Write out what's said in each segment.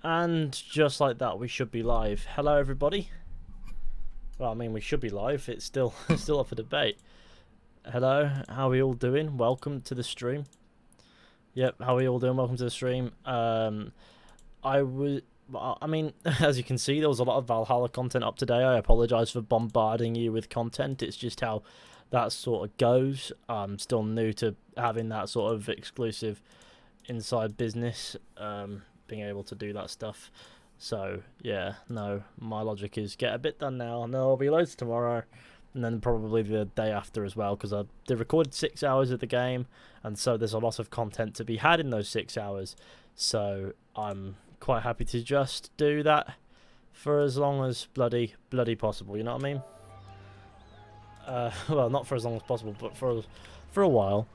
And just like that, we should be live. Hello, everybody. Well, I mean, we should be live. It's still still up for debate. Hello, how are we all doing? Welcome to the stream. Yep, how are we all doing? Welcome to the stream. I mean, as you can see, there was a lot of Valhalla content up today. I apologise for bombarding you with content. It's just how that sort of goes. I'm still new to having that sort of exclusive inside business. Being able to do that stuff. So yeah, no, my logic is get a bit done now, and there'll be loads tomorrow, and then probably the day after as well, because they recorded 6 hours of the game, and so there's a lot of content to be had in those 6 hours. So I'm quite happy to just do that for as long as bloody possible. You know what I mean? Well, not for as long as possible, but for a while.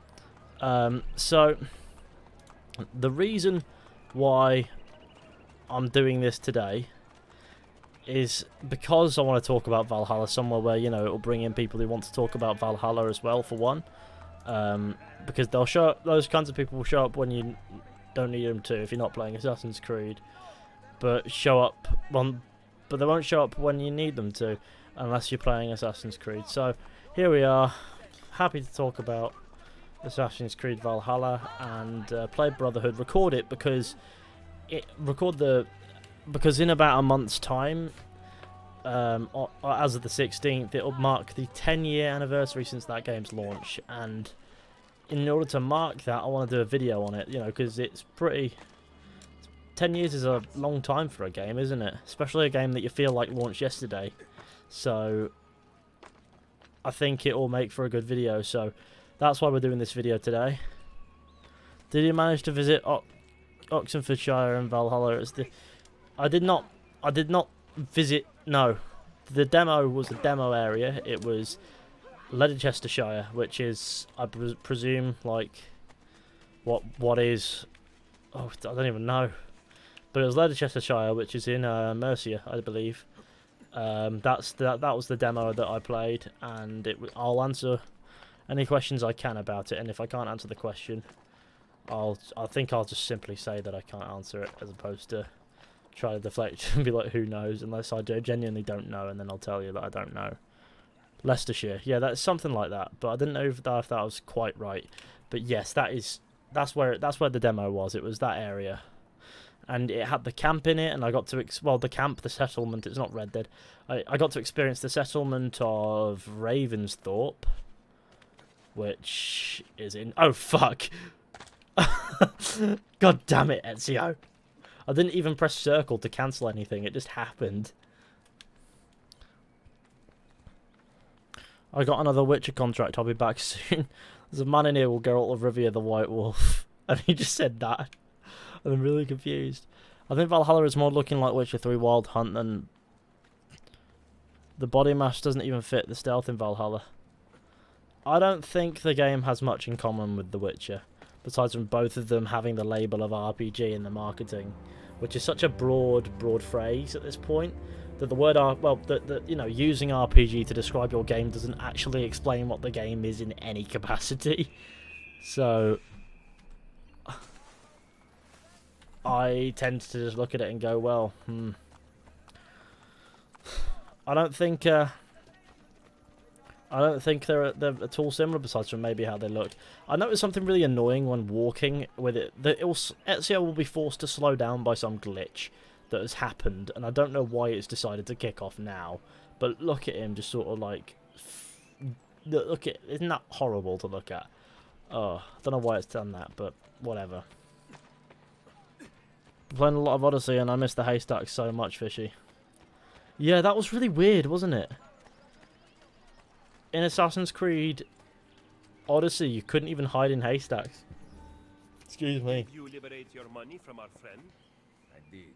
So the reason why I'm doing this today is because I want to talk about Valhalla somewhere where, you know, it'll bring in people who want to talk about Valhalla as well, for one. Because they'll show up, those kinds of people will show up when you don't need them to if you're not playing Assassin's Creed, but they won't show up when you need them to unless you're playing Assassin's Creed. So here we are, happy to talk about Assassin's Creed Valhalla and play Brotherhood. Record it because in about a month's time, as of the 16th, it'll mark the 10-year anniversary since that game's launch, and in order to mark that, I want to do a video on it, you know, because it's 10 years is a long time for a game, isn't it? Especially a game that you feel like launched yesterday. So I think it will make for a good video, so that's why we're doing this video today. Did you manage to visit Oxenfordshire and Valhalla? I did not visit. No, the demo was a demo area. It was Leicestershire, which is, I presume, like what is? Oh, I don't even know. But it was Leicestershire, which is in Mercia, I believe. That was the demo that I played, and I'll answer any questions I can about it, and if I can't answer the question, I think I'll just simply say that I can't answer it, as opposed to try to deflect and be like, who knows, unless I genuinely don't know, and then I'll tell you that I don't know. Leicestershire, yeah, that's something like that, but I didn't know if that was quite right. But yes, that's where the demo was. It was that area, and it had the camp in it, and I got to the settlement. It's not Red Dead. I got to experience the settlement of Ravensthorpe, which is in... Oh, fuck. God damn it, Ezio. I didn't even press circle to cancel anything. It just happened. I got another Witcher contract. I'll be back soon. There's a man in here will Geralt of Rivia the White Wolf. And he just said that. And I'm really confused. I think Valhalla is more looking like Witcher 3 Wild Hunt than... The body mass doesn't even fit the stealth in Valhalla. I don't think the game has much in common with The Witcher, besides from both of them having the label of RPG in the marketing, which is such a broad phrase at this point that the word using RPG to describe your game doesn't actually explain what the game is in any capacity. So I tend to just look at it and go, well, I don't think they're at all similar, besides from maybe how they look. I noticed something really annoying when walking with it. Ezio will be forced to slow down by some glitch that has happened, and I don't know why it's decided to kick off now. But look at him, just sort of like... Isn't that horrible to look at? Oh, I don't know why it's done that, but whatever. I'm playing a lot of Odyssey, and I miss the haystacks so much, Fishy. Yeah, that was really weird, wasn't it? In Assassin's Creed Odyssey, you couldn't even hide in haystacks. Excuse me. You liberate your money from our friend? I did.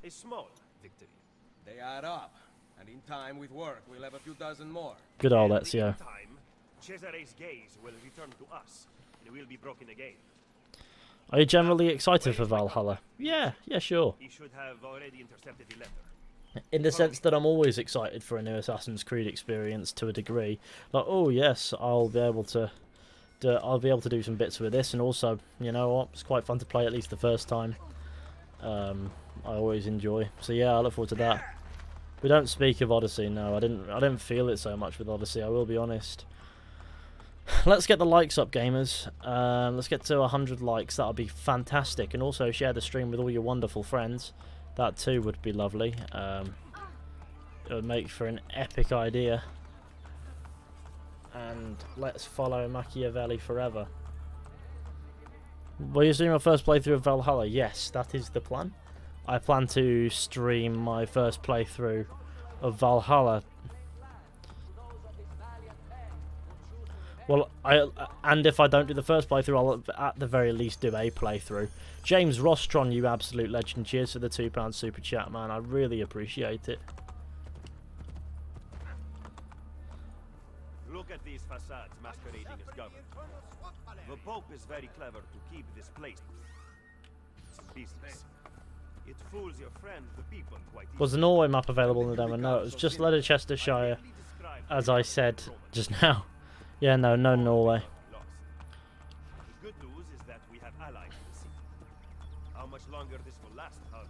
A small victory. They add up, and in time with work, we'll have a few dozen more. Good old And Ezio. in time, Cesare's gaze will return to us, and we'll be broken again. Are you generally excited for Valhalla? Yeah, sure. He should have already intercepted the letter. In the sense that I'm always excited for a new Assassin's Creed experience to a degree. Like, oh yes, I'll be able to do some bits with this, and also, you know what, it's quite fun to play at least the first time. I always enjoy. So yeah, I look forward to that. We don't speak of Odyssey, no. I didn't feel it so much with Odyssey, I will be honest. Let's get the likes up, gamers. Let's get to 100 likes. That'll be fantastic. And also share the stream with all your wonderful friends. That too would be lovely. It would make for an epic idea. And let's follow Machiavelli forever. Will you stream your first playthrough of Valhalla? Yes, that is the plan. I plan to stream my first playthrough of Valhalla. Well, and if I don't do the first playthrough, I'll at the very least do a playthrough. James Rostron, you absolute legend. Cheers for the £2 super chat, man. I really appreciate it. Look at these facades masquerading as government. The Pope is very clever to keep this place in business. It fools your friend, the people, quite easily. Was the Norway map available in the demo? No, it was just Leicestershire, as I said just now. Yeah, no Norway. The good news is that we have allies in the city. How much longer this will last, however,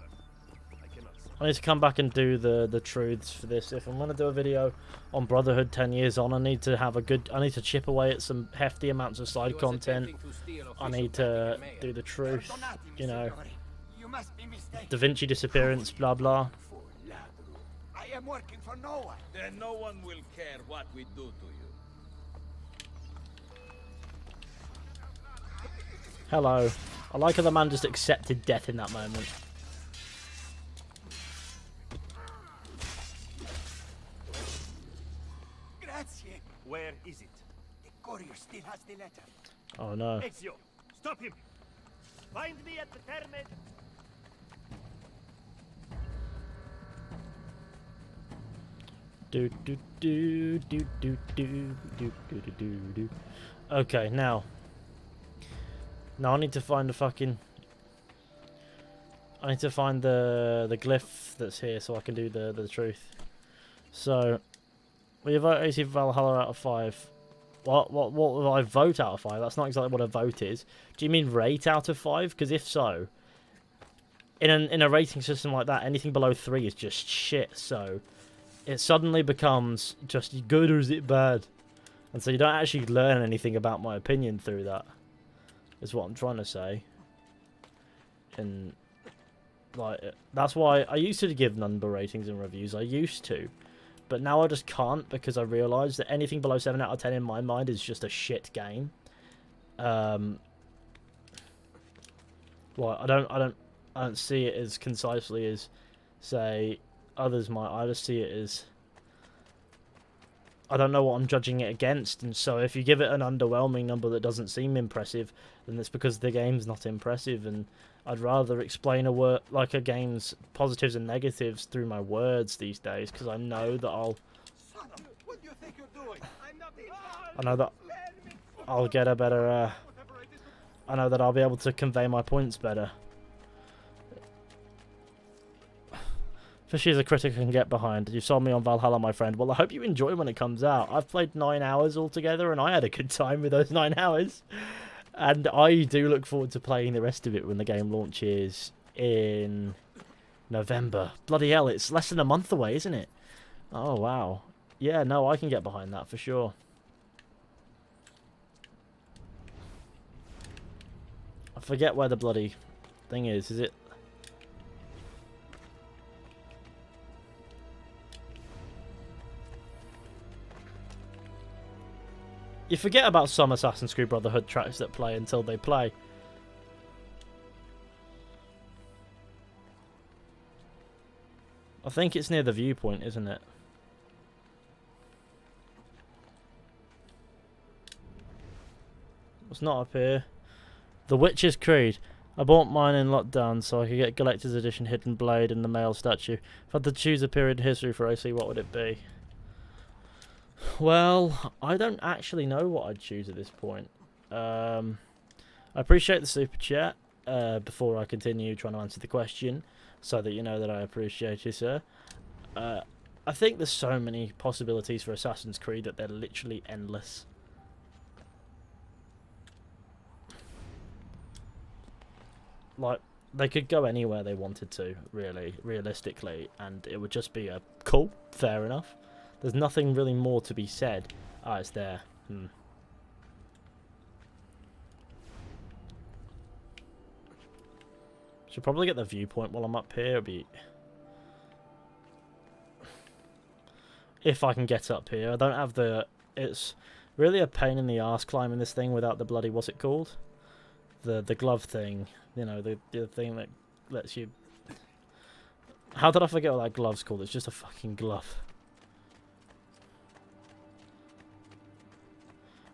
I cannot say. I need to come back and do the truths for this. If I'm going to do a video on Brotherhood 10 years on, I need to chip away at some hefty amounts of side content. I need to do the truth, you know. Da Vinci disappearance, blah blah. I am working for no one. Then no one will care what we do to you. Hello. I like how the man just accepted death in that moment. Grazie. Where is it? The courier still has the letter. Oh no. Ezio, stop him! Find me at the Termed. Do do do do do do do do do do. Okay, now I need to find the fucking. I need to find the glyph that's here so I can do the truth. So we vote AC Valhalla out of 5. What will I vote out of 5? That's not exactly what a vote is. Do you mean rate out of 5? Because if so, in a rating system like that, anything below 3 is just shit. So it suddenly becomes just good or is it bad? And so you don't actually learn anything about my opinion through that, is what I'm trying to say. And like, that's why I used to give number ratings and reviews. I used to. But now I just can't because I realise that anything below 7 out of 10 in my mind is just a shit game. Like, I don't see it as concisely as, say, others might. I just see it as, I don't know what I'm judging it against, and so if you give it an underwhelming number that doesn't seem impressive, then it's because the game's not impressive, and I'd rather explain a game's positives and negatives through my words these days, because I know that What do you think you're doing? I know that I'll get a better, I know that I'll be able to convey my points better. Fishy is a critic I can get behind. You sold me on Valhalla, my friend. Well, I hope you enjoy when it comes out. I've played 9 hours altogether, and I had a good time with those 9 hours. And I do look forward to playing the rest of it when the game launches in November. Bloody hell, it's less than a month away, isn't it? Oh, wow. Yeah, no, I can get behind that for sure. I forget where the bloody thing is. Is it... You forget about some Assassin's Creed Brotherhood tracks that play until they play. I think it's near the viewpoint, isn't it? It's not up here. The Witcher's Creed. I bought mine in lockdown so I could get Collector's Edition Hidden Blade and the male statue. If I had to choose a period in history for AC, what would it be? Well, I don't actually know what I'd choose at this point. I appreciate the super chat before I continue trying to answer the question, so that you know that I appreciate you, sir. I think there's so many possibilities for Assassin's Creed that they're literally endless. Like, they could go anywhere they wanted to, really, realistically, and it would just be a cool, fair enough. There's nothing really more to be said. Ah, it's there. Should probably get the viewpoint while I'm up here. It'll be... if I can get up here. I don't have the... It's really a pain in the arse climbing this thing without the bloody... What's it called? The glove thing. You know, the thing that lets you... How did I forget what that glove's called? It's just a fucking glove.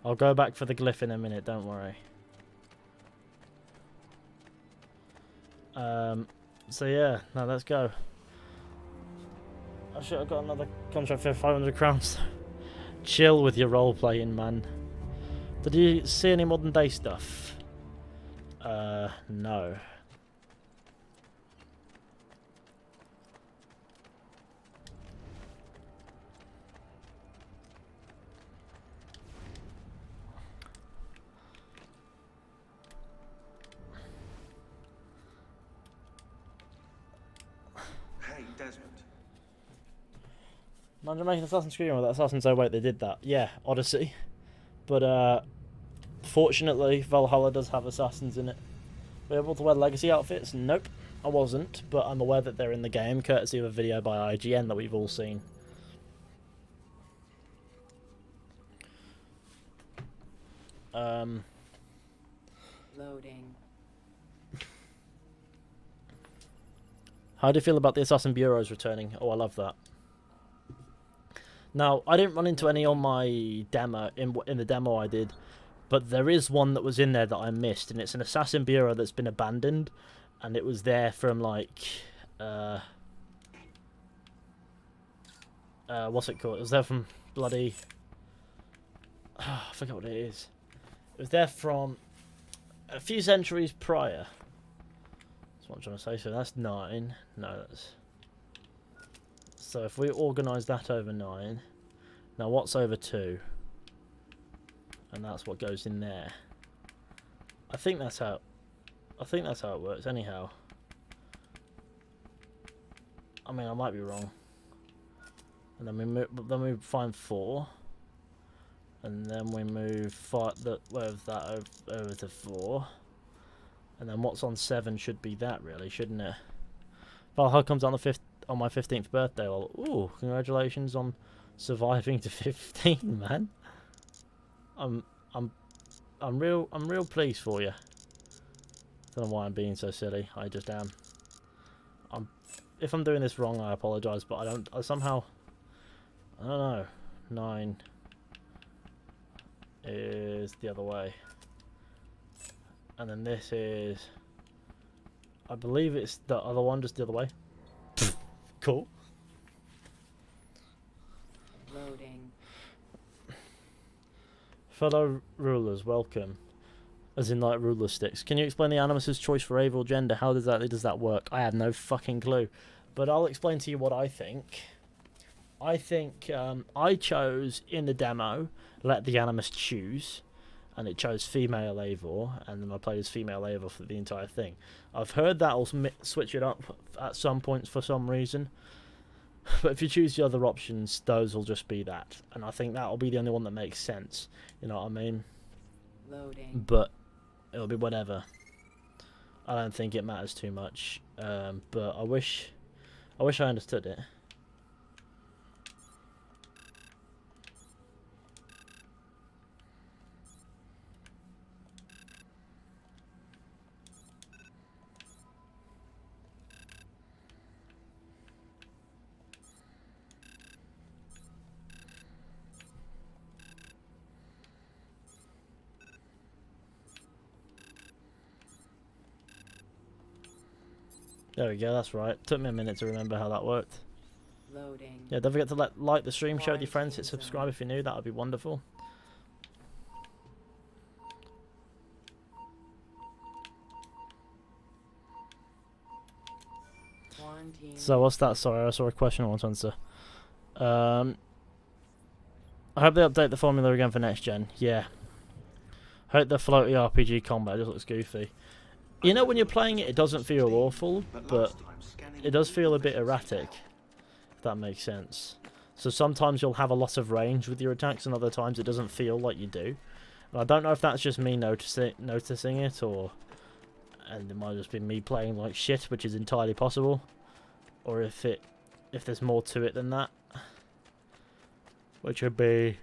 I'll go back for the glyph in a minute, don't worry. So yeah, now let's go. I should have got another contract for 500 crowns. Chill with your role playing, man. Did you see any modern day stuff? No. Hey, Desmond. Imagine making Assassin's Creed with that Assassin's... Oh wait, they did that. Yeah, Odyssey. But fortunately, Valhalla does have assassins in it. Were you able to wear legacy outfits? Nope, I wasn't. But I'm aware that they're in the game, courtesy of a video by IGN that we've all seen. Loading. How do you feel about the Assassin Bureaus returning? Oh, I love that. Now, I didn't run into any on my demo, in the demo I did, but there is one that was in there that I missed, and it's an Assassin Bureau that's been abandoned, and it was there from, like, what's it called? It was there from bloody... I forget what it is. It was there from a few centuries prior. That's what I'm trying to say. So that's 9. No, that's... So if we organise that over 9, now what's over 2? And that's what goes in there. I think that's how it works. Anyhow, I mean I might be wrong. And then we find 4, and then we move that over to 4, and then what's on 7 should be that, really, shouldn't it? Valhalla comes on my 15th birthday. Well, ooh, congratulations on surviving to 15, man. I'm real pleased for you. Don't know why I'm being so silly. I just am. If I'm doing this wrong, I apologise, but I somehow, I don't know. 9 is the other way, and then this is, I believe it's the other one, just the other way. Cool. Loading. Fellow rulers, welcome. As in, like, ruler sticks. Can you explain the Animus's choice for age or gender? How does that work? I have no fucking clue. But I'll explain to you what I think. I think I chose in the demo, let the Animus choose, and it chose female Eivor, and then I played as female Eivor for the entire thing. I've heard that'll switch it up at some points for some reason. But if you choose the other options, those will just be that. And I think that'll be the only one that makes sense. You know what I mean? Loading. But it'll be whatever. I don't think it matters too much. But I wish I understood it. There we go, that's right. Took me a minute to remember how that worked. Loading. Yeah, don't forget to like the stream, share with your friends, hit subscribe if you're new, that would be wonderful. Quarantine. So what's that? Sorry, I saw a question I want to answer. I hope they update the formula again for next gen. Yeah. Hope the floaty RPG combat just looks goofy. You know, when you're playing it, it doesn't feel awful, but it does feel a bit erratic, if that makes sense. So sometimes you'll have a lot of range with your attacks, and other times it doesn't feel like you do. And I don't know if that's just me noticing it, and it might just be me playing like shit, which is entirely possible, or if there's more to it than that, which would be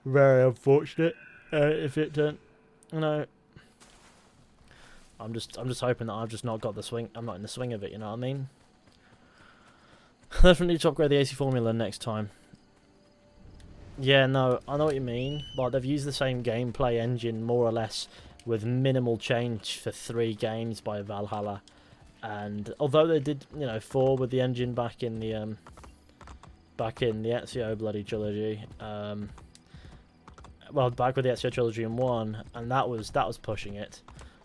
very unfortunate if it don't. You know, I'm just hoping that I've just not got the swing. I'm not in the swing of it. You know what I mean? Definitely need to upgrade the AC formula next time. Yeah, no, I know what you mean. Like, they've used the same gameplay engine more or less with minimal change for 3 games by Valhalla, and although they did, you know, 4 with the engine back in the Ezio bloody trilogy, well, back with the Ezio trilogy in 1, and that was pushing it.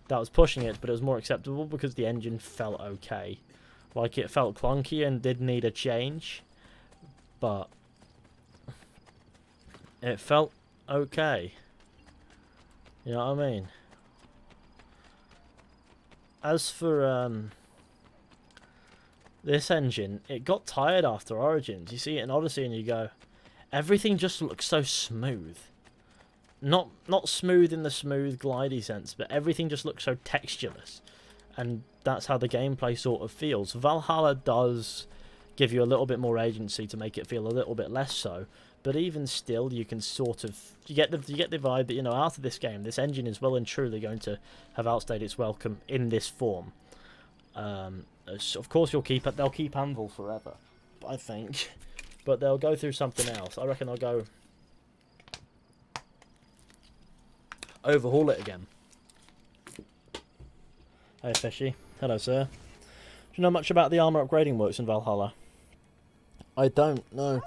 That was pushing it, but it was more acceptable because the engine felt okay. Like, it felt clunky and did need a change, but it felt okay. You know what I mean? As for this engine, it got tired after Origins. You see it in Odyssey and you go, everything just looks so smooth. Not smooth in the smooth glidey sense, but everything just looks so textureless. And that's how the gameplay sort of feels. Valhalla does give you a little bit more agency to make it feel a little bit less so, but even still, you can sort of you get the vibe that, you know, after this game, this engine is well and truly going to have outstayed its welcome in this form. So of course, they'll keep Anvil forever, I think, but they'll go through something else. I reckon they'll go overhaul it again. Hey, Fishy. Hello, sir. Do you know much about the armor upgrading works in Valhalla? I don't know.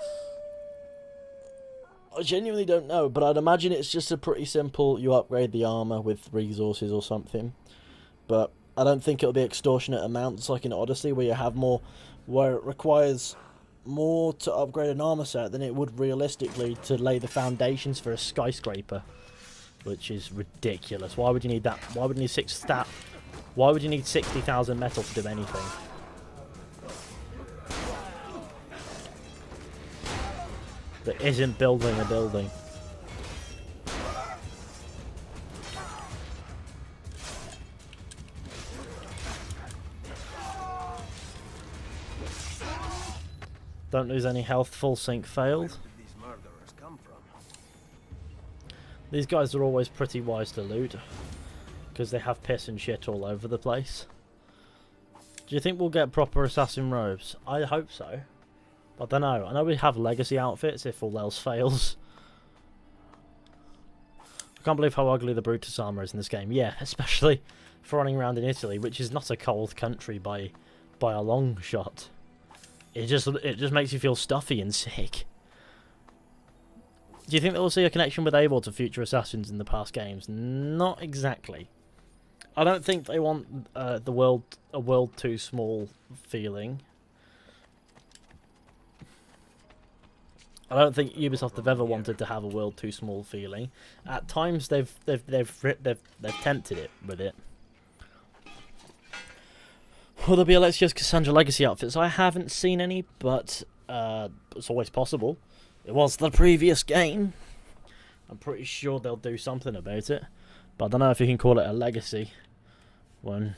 I genuinely don't know, but I'd imagine it's just a pretty simple, you upgrade the armor with resources or something. But I don't think it'll be extortionate amounts like in Odyssey, where you have more, where it requires more to upgrade an armor set than it would realistically to lay the foundations for a skyscraper, which is ridiculous. Why would you need that? Why would you need Why would you need 60,000 metal to do anything? That isn't building a building. Don't lose any health. Full sync failed. These guys are always pretty wise to loot, because they have piss and shit all over the place. Do you think we'll get proper assassin robes? I hope so. I don't know. I know we have legacy outfits if all else fails. I can't believe how ugly the Brutus armor is in this game. Yeah, especially for running around in Italy, which is not a cold country by a long shot. It just makes you feel stuffy and sick. Do you think that we'll see a connection with Eivor to future assassins in the past games? Not exactly. I don't think they want a world too small feeling. I don't think Ubisoft have ever wanted to have a world too small feeling. At times they've tempted it with it. Will there be Alexios Cassandra Legacy outfits? I haven't seen any, but it's always possible. It was the previous game. I'm pretty sure they'll do something about it, but I don't know if you can call it a legacy one,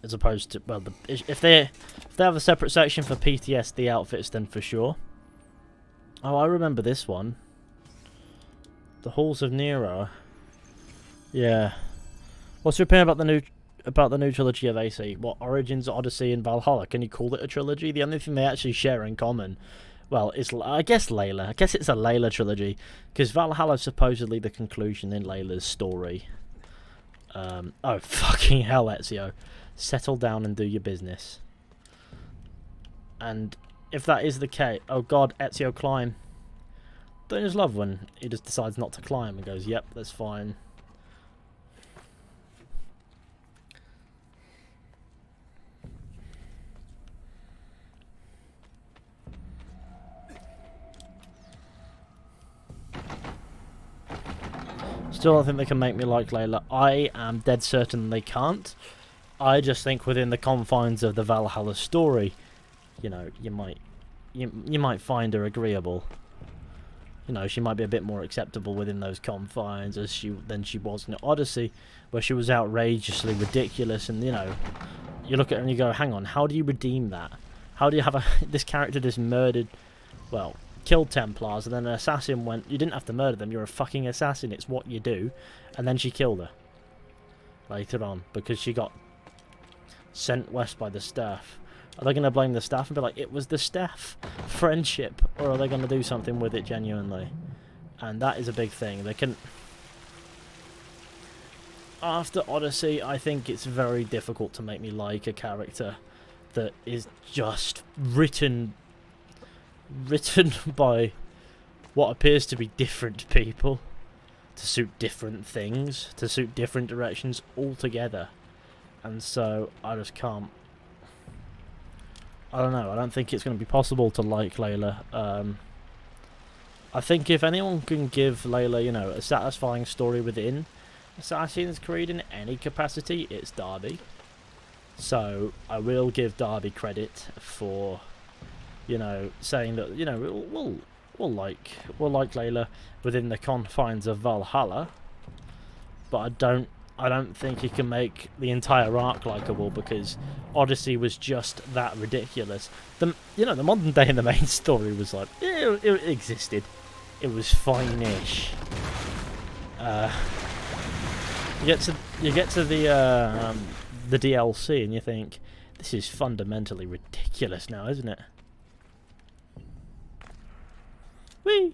as opposed to, well, if they have a separate section for PTSD outfits, then for sure. Oh, I remember this one. The Halls of Nero. Yeah. What's your opinion about the new trilogy of AC? What, Origins, Odyssey, and Valhalla? Can you call it a trilogy? The only thing they actually share in common, well, is, I guess, Layla. I guess it's a Layla trilogy, because Valhalla is supposedly the conclusion in Layla's story. Oh, fucking hell, Ezio. Settle down and do your business. And if that is the case, oh god, Ezio, climb. Don't you just love when he just decides not to climb and goes, yep, that's fine. Still don't think they can make me like Layla. I am dead certain they can't. I just think within the confines of the Valhalla story, you know, you might find her agreeable. You know, she might be a bit more acceptable within those confines than she was in Odyssey, where she was outrageously ridiculous. And you know, you look at her and you go, "Hang on, how do you redeem that? How do you have this character just murdered? Well, killed Templars, and then an assassin went. You didn't have to murder them. You're a fucking assassin. It's what you do." And then she killed her later on because she got sent west by the staff. Are they going to blame the staff and be like, it was the staff friendship, or are they going to do something with it genuinely? And that is a big thing. They can. After Odyssey, I think it's very difficult to make me like a character that is just written by what appears to be different people to suit different things, to suit different directions altogether. And so I just can't. I don't know. I don't think it's going to be possible to like Layla. I think if anyone can give Layla, you know, a satisfying story within Assassin's Creed in any capacity, it's Darby. So I will give Darby credit for, you know, saying that, you know, we'll like Layla within the confines of Valhalla. But I don't think he can make the entire arc likeable, because Odyssey was just that ridiculous. The modern day in the main story was like, it existed. It was fine-ish. You get to the DLC and you think, this is fundamentally ridiculous now, isn't it? Whee!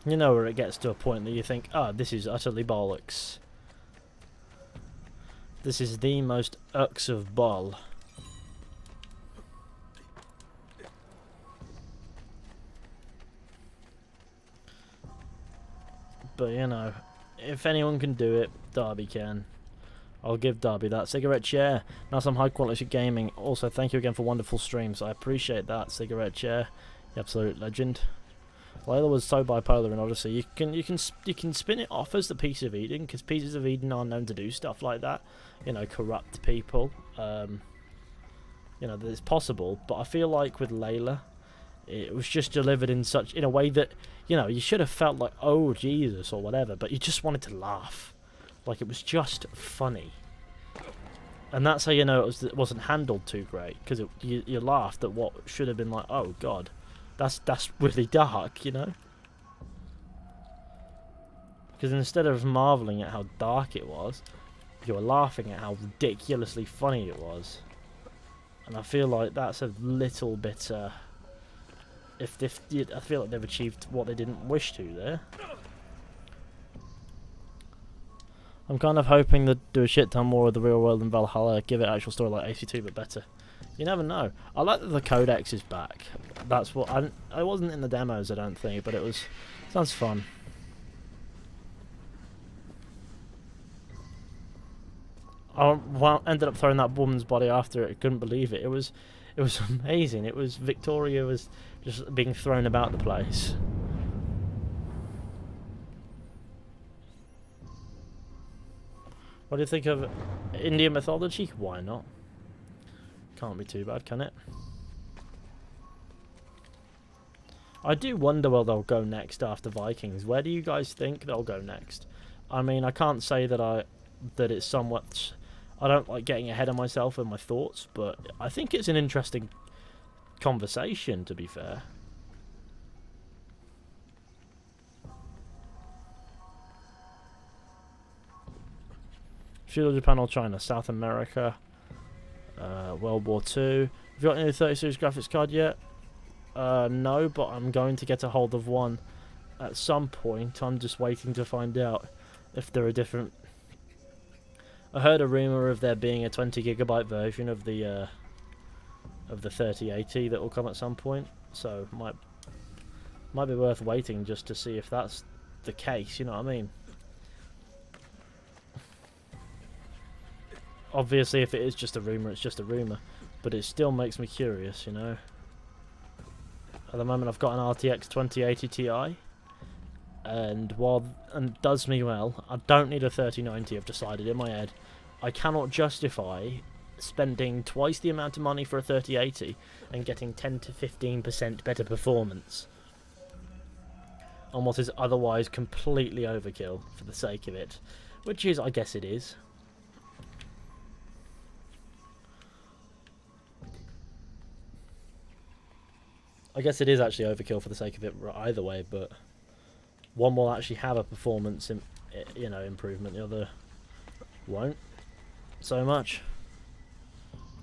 You know where it gets to a point that you think, oh, this is utterly bollocks. This is the most ux of bull. But, you know, if anyone can do it, Darby can. I'll give Darby that. Cigarette Chair. Now some high quality gaming. Also, thank you again for wonderful streams. I appreciate that, Cigarette Chair. You absolute legend. Layla was so bipolar in Odyssey. You can spin it off as the Piece of Eden, because Pieces of Eden are known to do stuff like that. You know, corrupt people. You know, that it's possible. But I feel like with Layla, it was just delivered in a way that, you know, you should have felt like, oh Jesus or whatever, but you just wanted to laugh. Like, it was just funny. And that's how you know it wasn't handled too great, because you laughed at what should have been like, oh god, that's really dark, you know? Because instead of marvelling at how dark it was, you were laughing at how ridiculously funny it was. And I feel like that's a little bit, I feel like they've achieved what they didn't wish to there. I'm kind of hoping to do a shit ton more of the real world in Valhalla, give it actual story like AC2 but better. You never know. I like that the codex is back. That's what I wasn't in the demos, I don't think, but sounds fun. I ended up throwing that woman's body after it. I couldn't believe it. It was amazing. It was Victoria was just being thrown about the place. What do you think of Indian mythology? Why not? Can't be too bad, can it? I do wonder where they'll go next after Vikings. Where do you guys think they'll go next? I mean, I can't say that it's somewhat. I don't like getting ahead of myself in my thoughts, but I think it's an interesting conversation, to be fair. Feudal Japan or China? South America. World War II. Have you got any 30 series graphics card yet? No, but I'm going to get a hold of one at some point. I'm just waiting to find out if there are different. I heard a rumor of there being a 20GB version of the 3080 that will come at some point, so might be worth waiting just to see if that's the case. You know what I mean? Obviously, if it is just a rumor, it's just a rumor, but it still makes me curious, you know. At the moment, I've got an RTX 2080 Ti, and it does me well. I don't need a 3090. I've decided in my head, I cannot justify spending twice the amount of money for a 3080 and getting 10 to 15% better performance on what is otherwise completely overkill for the sake of it, which is, I guess it is. I guess it is actually overkill for the sake of it either way, but one will actually have a performance, improvement. The other won't so much.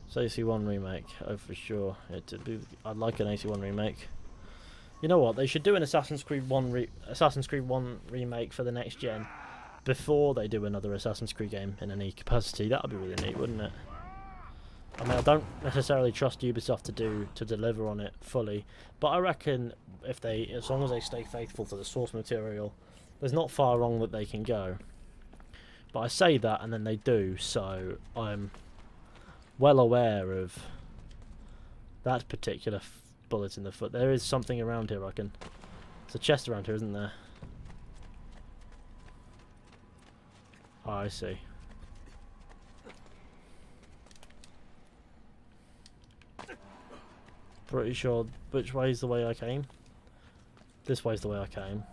So AC1 remake, oh for sure. I'd like an AC1 remake. You know what? They should do an Assassin's Creed 1 remake for the next gen before they do another Assassin's Creed game in any capacity. That would be really neat, wouldn't it? I mean, I don't necessarily trust Ubisoft to deliver on it fully, but I reckon as long as they stay faithful to the source material, there's not far wrong that they can go. But I say that, and then they do, so I'm well aware of that particular bullet in the foot. There is something around here, I reckon. There's a chest around here, isn't there? Oh, I see. Pretty sure which way is the way I came. This way is the way I came.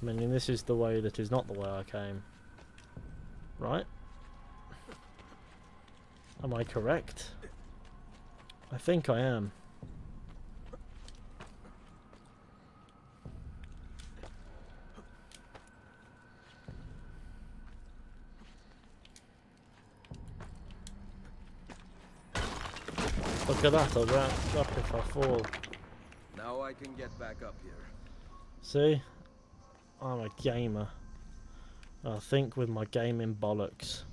Meaning this is the way that is not the way I came. Right? Am I correct? I think I am. Look at that, I'll drop if I fall. Now I can get back up here. See? I'm a gamer. I think with my gaming bollocks.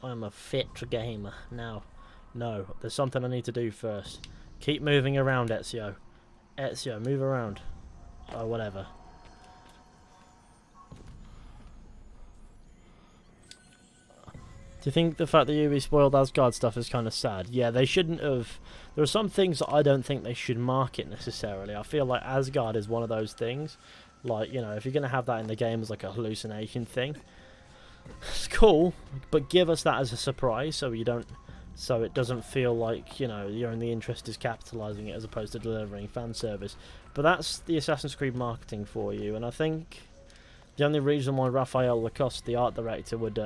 I'm a fit gamer. Now, no, there's something I need to do first. Keep moving around, Ezio. Ezio, move around. Or whatever. Do you think the fact that Ubi spoiled Asgard stuff is kind of sad? Yeah, they shouldn't have. There are some things that I don't think they should market necessarily. I feel like Asgard is one of those things. Like, you know, if you're going to have that in the game as like a hallucination thing, it's cool, but give us that as a surprise so it doesn't feel like, you know, your only interest is capitalizing it as opposed to delivering fan service. But that's the Assassin's Creed marketing for you, and I think the only reason why Raphael Lacoste, the art director, would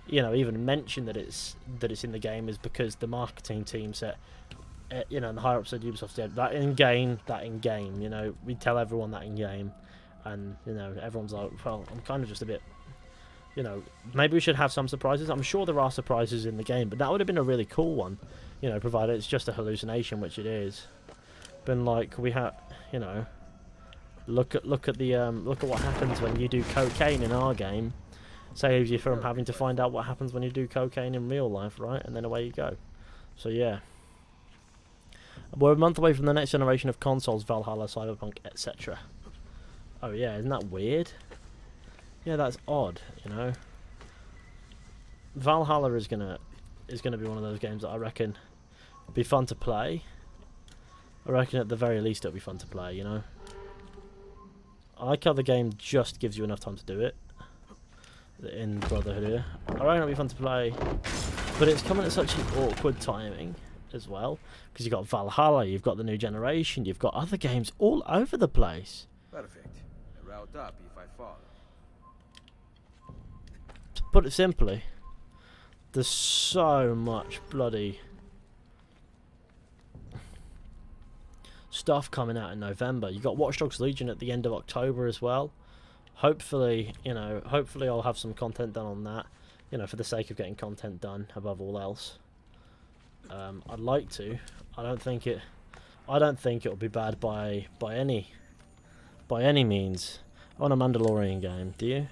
even mention that it's in the game is because the marketing team said, and the higher ups at Ubisoft said that in game, you know, we tell everyone that in game, and you know, everyone's like, well, I'm kind of just a bit, you know, maybe we should have some surprises. I'm sure there are surprises in the game, but that would have been a really cool one, you know, provided it's just a hallucination, which it is. Been like we have, you know, look at what happens when you do cocaine in our game. Saves you from having to find out what happens when you do cocaine in real life, right? And then away you go. So yeah. We're a month away from the next generation of consoles, Valhalla, Cyberpunk, etc. Oh yeah, isn't that weird? Yeah, that's odd, you know. Valhalla is gonna be one of those games that I reckon be fun to play. I reckon at the very least it'll be fun to play, you know. I like how the game just gives you enough time to do it. In Brotherhood here. I reckon it'll be fun to play, but it's coming at such an awkward timing as well, because you've got Valhalla, you've got the new generation, you've got other games all over the place. Perfect. A route up if I fall. To put it simply, there's so much bloody stuff coming out in November. You've got Watch Dogs Legion at the end of October as well. Hopefully I'll have some content done on that, you know, for the sake of getting content done above all else. I'd like to. I don't think it'll be bad by any means. I want a Mandalorian game. Do you?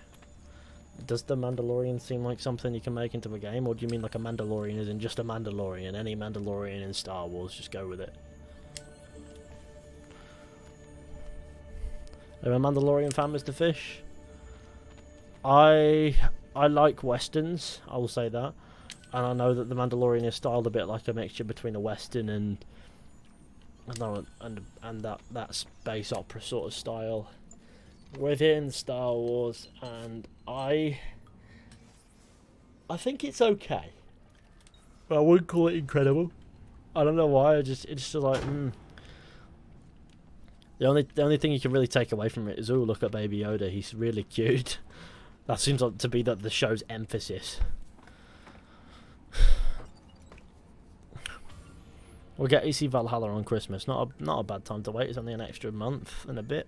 Does the Mandalorian seem like something you can make into a game, or do you mean like a Mandalorian isn't just a Mandalorian? Any Mandalorian in Star Wars, just go with it. Are you a Mandalorian fan, Mr. Fish? I I like westerns. I will say that, and I know that the Mandalorian is styled a bit like a mixture between a western and I don't know, and that space opera sort of style within Star Wars, and I think it's okay. But I wouldn't call it incredible. I don't know why. It's just like The only thing you can really take away from it is, oh, look at Baby Yoda, he's really cute. That seems like to be the show's emphasis. We'll get AC Valhalla on Christmas. Not a bad time to wait. It's only an extra month and a bit.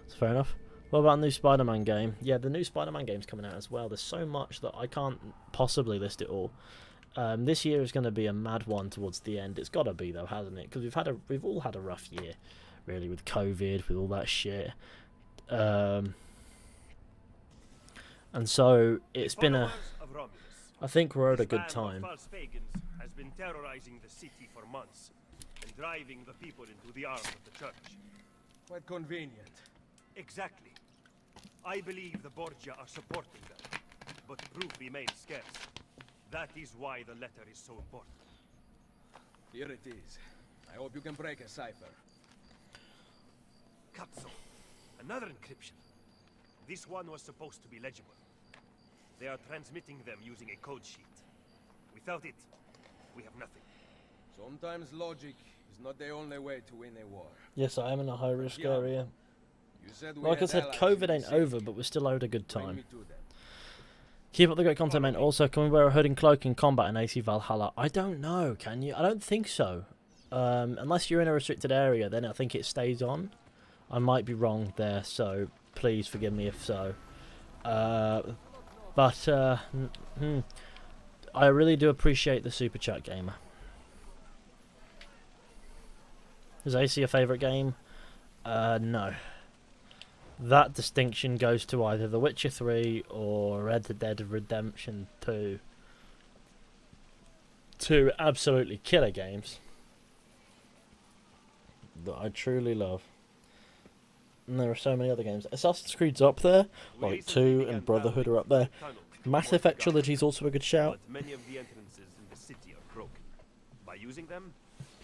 It's fair enough. What about a new Spider-Man game? Yeah, the new Spider-Man game's coming out as well. There's so much that I can't possibly list it all. This year is going to be a mad one towards the end. It's got to be though, hasn't it? Because we've all had a rough year, really, with COVID, with all that shit. And so it's been a. I think we're at a good time. False pagans has been terrorizing the city for months and driving the people into the arms of the church. Quite convenient. Exactly. I believe the Borgia are supporting them, but proof remains scarce. That is why the letter is so important. Here it is. I hope you can break a cipher. Cazzo. Another encryption. This one was supposed to be legible. They are transmitting them using a code sheet. Without it, we have nothing. Sometimes logic is not the only way to win a war. Yes, I am in a high-risk Yeah. area. You said we Like I had said, allies in COVID the ain't city. over, but we're still owed a good Bring time. me to them. Keep up the great content, mate. Also, can we wear a hood and cloak in combat in AC Valhalla? I don't know, can you? I don't think so. Unless you're in a restricted area, then I think it stays on. I might be wrong there, so please forgive me if so. I really do appreciate the Super Chat Gamer. Is AC a favourite game? No. That distinction goes to either The Witcher 3 or Red Dead Redemption 2. Two absolutely killer games that I truly love. And there are so many other games. Assassin's Creed's up there, like 2 and Brotherhood are up there. Mass Effect Trilogy is also a good shout. But many of the entrances in the city are broken. By using them,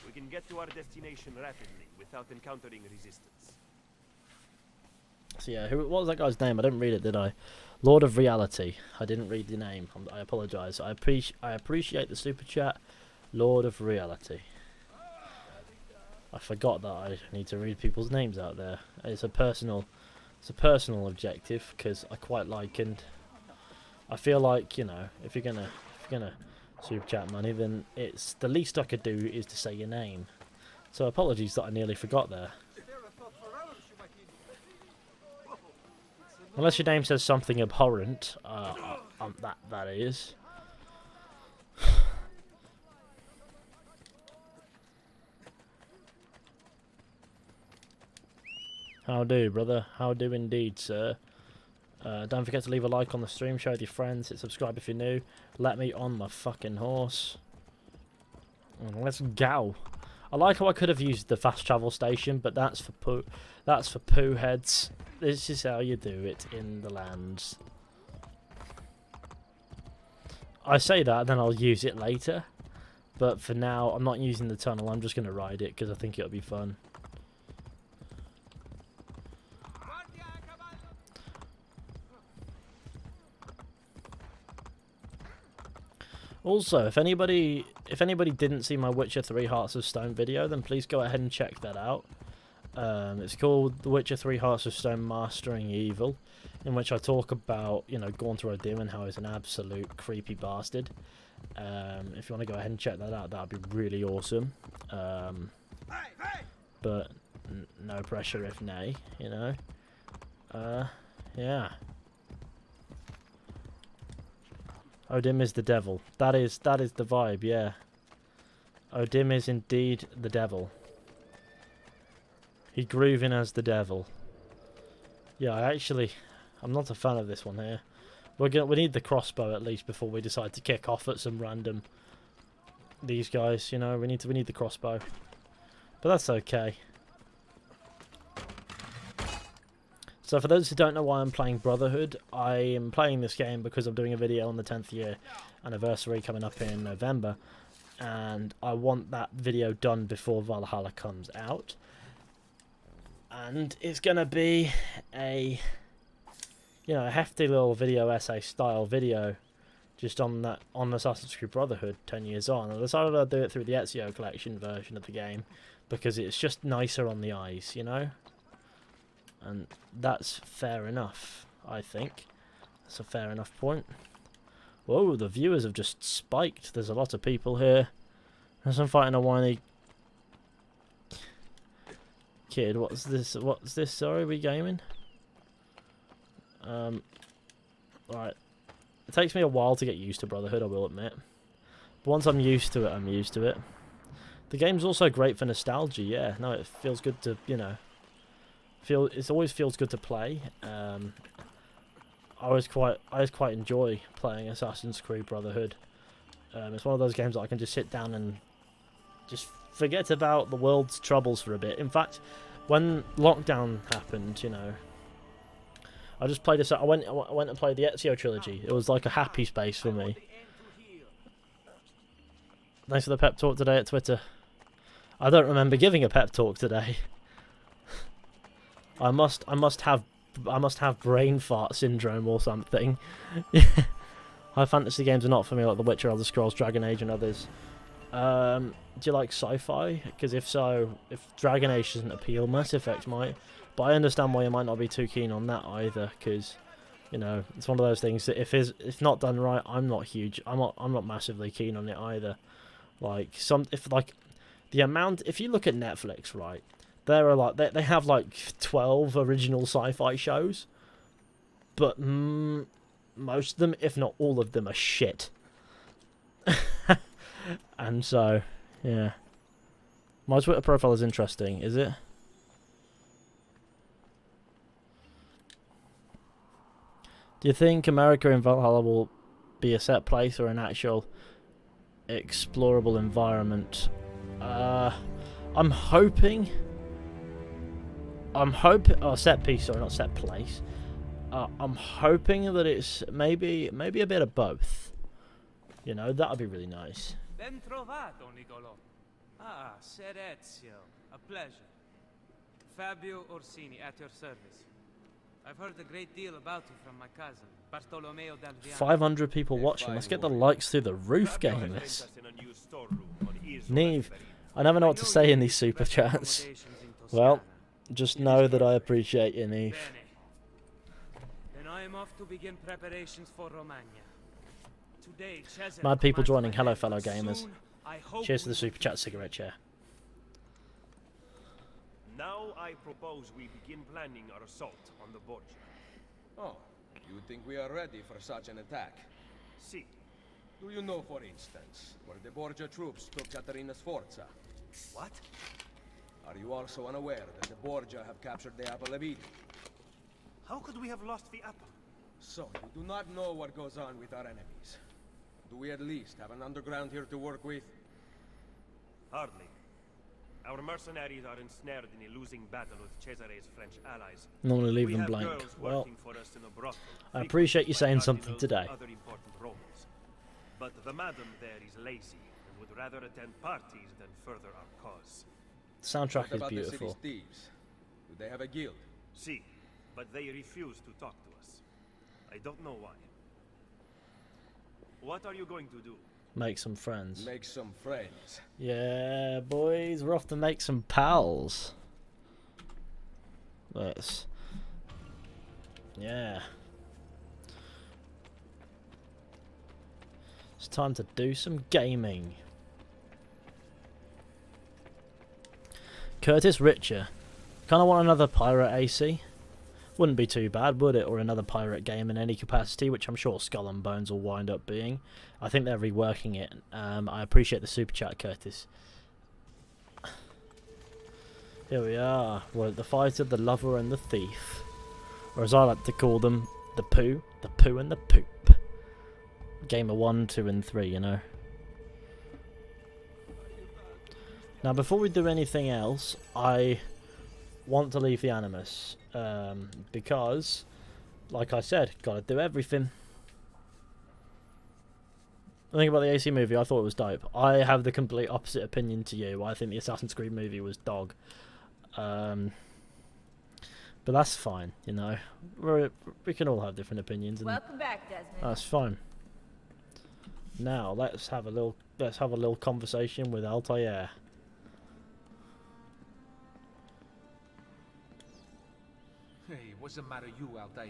we can get to our destination rapidly without encountering resistance. So yeah, what was that guy's name? I didn't read it, did I? Lord of Reality. I didn't read the name. I apologise. I appreciate the super chat. Lord of Reality. I forgot that I need to read people's names out there. It's a personal objective because I quite like, and I feel like, you know, if you're gonna super chat money, then it's the least I could do is to say your name. So apologies that I nearly forgot there. Unless your name says something abhorrent, that is. How do, brother? How do indeed, sir. Don't forget to leave a like on the stream, share with your friends, hit subscribe if you're new. Let me on my fucking horse. Let's go. I like how I could have used the fast travel station, but that's for poo heads. This is how you do it in the lands. I say that, then I'll use it later. But for now, I'm not using the tunnel. I'm just going to ride it because I think it'll be fun. Also, if anybody didn't see my Witcher 3 Hearts of Stone video, then please go ahead and check that out. It's called The Witcher 3 Hearts of Stone Mastering Evil, in which I talk about, you know, Gaunter O'Dim and how he's an absolute creepy bastard. If you want to go ahead and check that out, that would be really awesome. But no pressure if nay, you know. Yeah. O'Dim is the devil. That is the vibe, yeah. O'Dim is indeed the devil. He grooving as the devil. Yeah, I'm not a fan of this one here. We need the crossbow at least before we decide to kick off at some random. These guys, you know, we need the crossbow, but that's okay. So for those who don't know why I'm playing Brotherhood, I am playing this game because I'm doing a video on the 10th year anniversary coming up in November, and I want that video done before Valhalla comes out. And it's gonna be a, you know, a hefty little video essay style video just on Assassin's Creed Brotherhood 10 years on. I decided I'd do it through the Ezio collection version of the game because it's just nicer on the eyes, you know? And that's fair enough, I think. That's a fair enough point. Whoa, the viewers have just spiked. There's a lot of people here. As I'm fighting a whiny kid. What's this? What's this? Sorry, we gaming? Right. It takes me a while to get used to Brotherhood, I will admit. But once I'm used to it, I'm used to it. The game's also great for nostalgia, yeah. No, it feels good to, you know... It always feels good to play. I always quite enjoy playing Assassin's Creed Brotherhood. It's one of those games that I can just sit down and just forget about the world's troubles for a bit. In fact, when lockdown happened, you know, I just played I went and played the Ezio trilogy. It was like a happy space for me. Thanks for the pep talk today at Twitter. I don't remember giving a pep talk today. I must have brain fart syndrome or something. High fantasy games are not for me, like The Witcher, Elder Scrolls, Dragon Age, and others. Do you like sci-fi? Because if so, if Dragon Age doesn't appeal, Mass Effect might. But I understand why you might not be too keen on that either, because, you know, it's one of those things that if not done right, I'm not massively keen on it either. If you look at Netflix, right, there are like they have like 12 original sci-fi shows, but most of them, if not all of them, are shit. And so, yeah. My Twitter profile is interesting, is it? Do you think America in Valhalla will be a set place or an actual explorable environment? I'm hoping... Oh, set piece, sorry, not set place. I'm hoping that it's maybe a bit of both. You know, that would be really nice. Ben trovato, Nicolò. Ah, Ser Ezio. A pleasure. Fabio Orsini, at your service. I've heard a great deal about you from my cousin, Bartolomeo d'Alviano. 500 people watching. Let's get the likes through the roof, gamers. Neve, I never know what to say in these super chats. Well, just know that I appreciate you, Neve. Then I am off to begin preparations for Romagna. Today, Mad people joining. Hello, fellow gamers. Cheers to the super chat cigarette chair. Now I propose we begin planning our assault on the Borgia. Oh, you think we are ready for such an attack? See. Do you know, for instance, where the Borgia troops took Caterina Sforza? What? Are you also unaware that the Borgia have captured the Apple of Eden? How could we have lost the apple? So, you do not know what goes on with our enemies. Do we at least have an underground here to work with? Hardly. Our mercenaries are ensnared in a losing battle with Cesare's French allies. Normally leave We them have blank. girls Well, working for us in a brothel, I appreciate you saying frequented by something today. cardinals and other important Romans. But the madam there is lazy and would rather attend parties than further our cause. The soundtrack What is about the beautiful. city's thieves? Do they have a guild? See, but they refuse to talk to us. I don't know why. What are you going to do? Make some friends. Make some friends. Yeah, boys, we're off to make some pals. Let's... Yeah. It's time to do some gaming. Curtis Richer. Kinda want another pirate AC. Wouldn't be too bad, would it? Or another pirate game in any capacity, which I'm sure Skull and Bones will wind up being. I think they're reworking it. I appreciate the super chat, Curtis. Here we are. We're at the fight of the lover and the thief. Or as I like to call them, the poo and the poop. Gamer 1, 2 and 3, you know. Now before we do anything else, I want to leave the Animus because, like I said, gotta do everything. The thing about the AC movie, I thought it was dope. I have the complete opposite opinion to you. I think the Assassin's Creed movie was dog. But that's fine, you know. We can all have different opinions, and Welcome back, Desmond. that's fine. Now let's have a little conversation with Altair. Hey, what's the matter, you, Altair?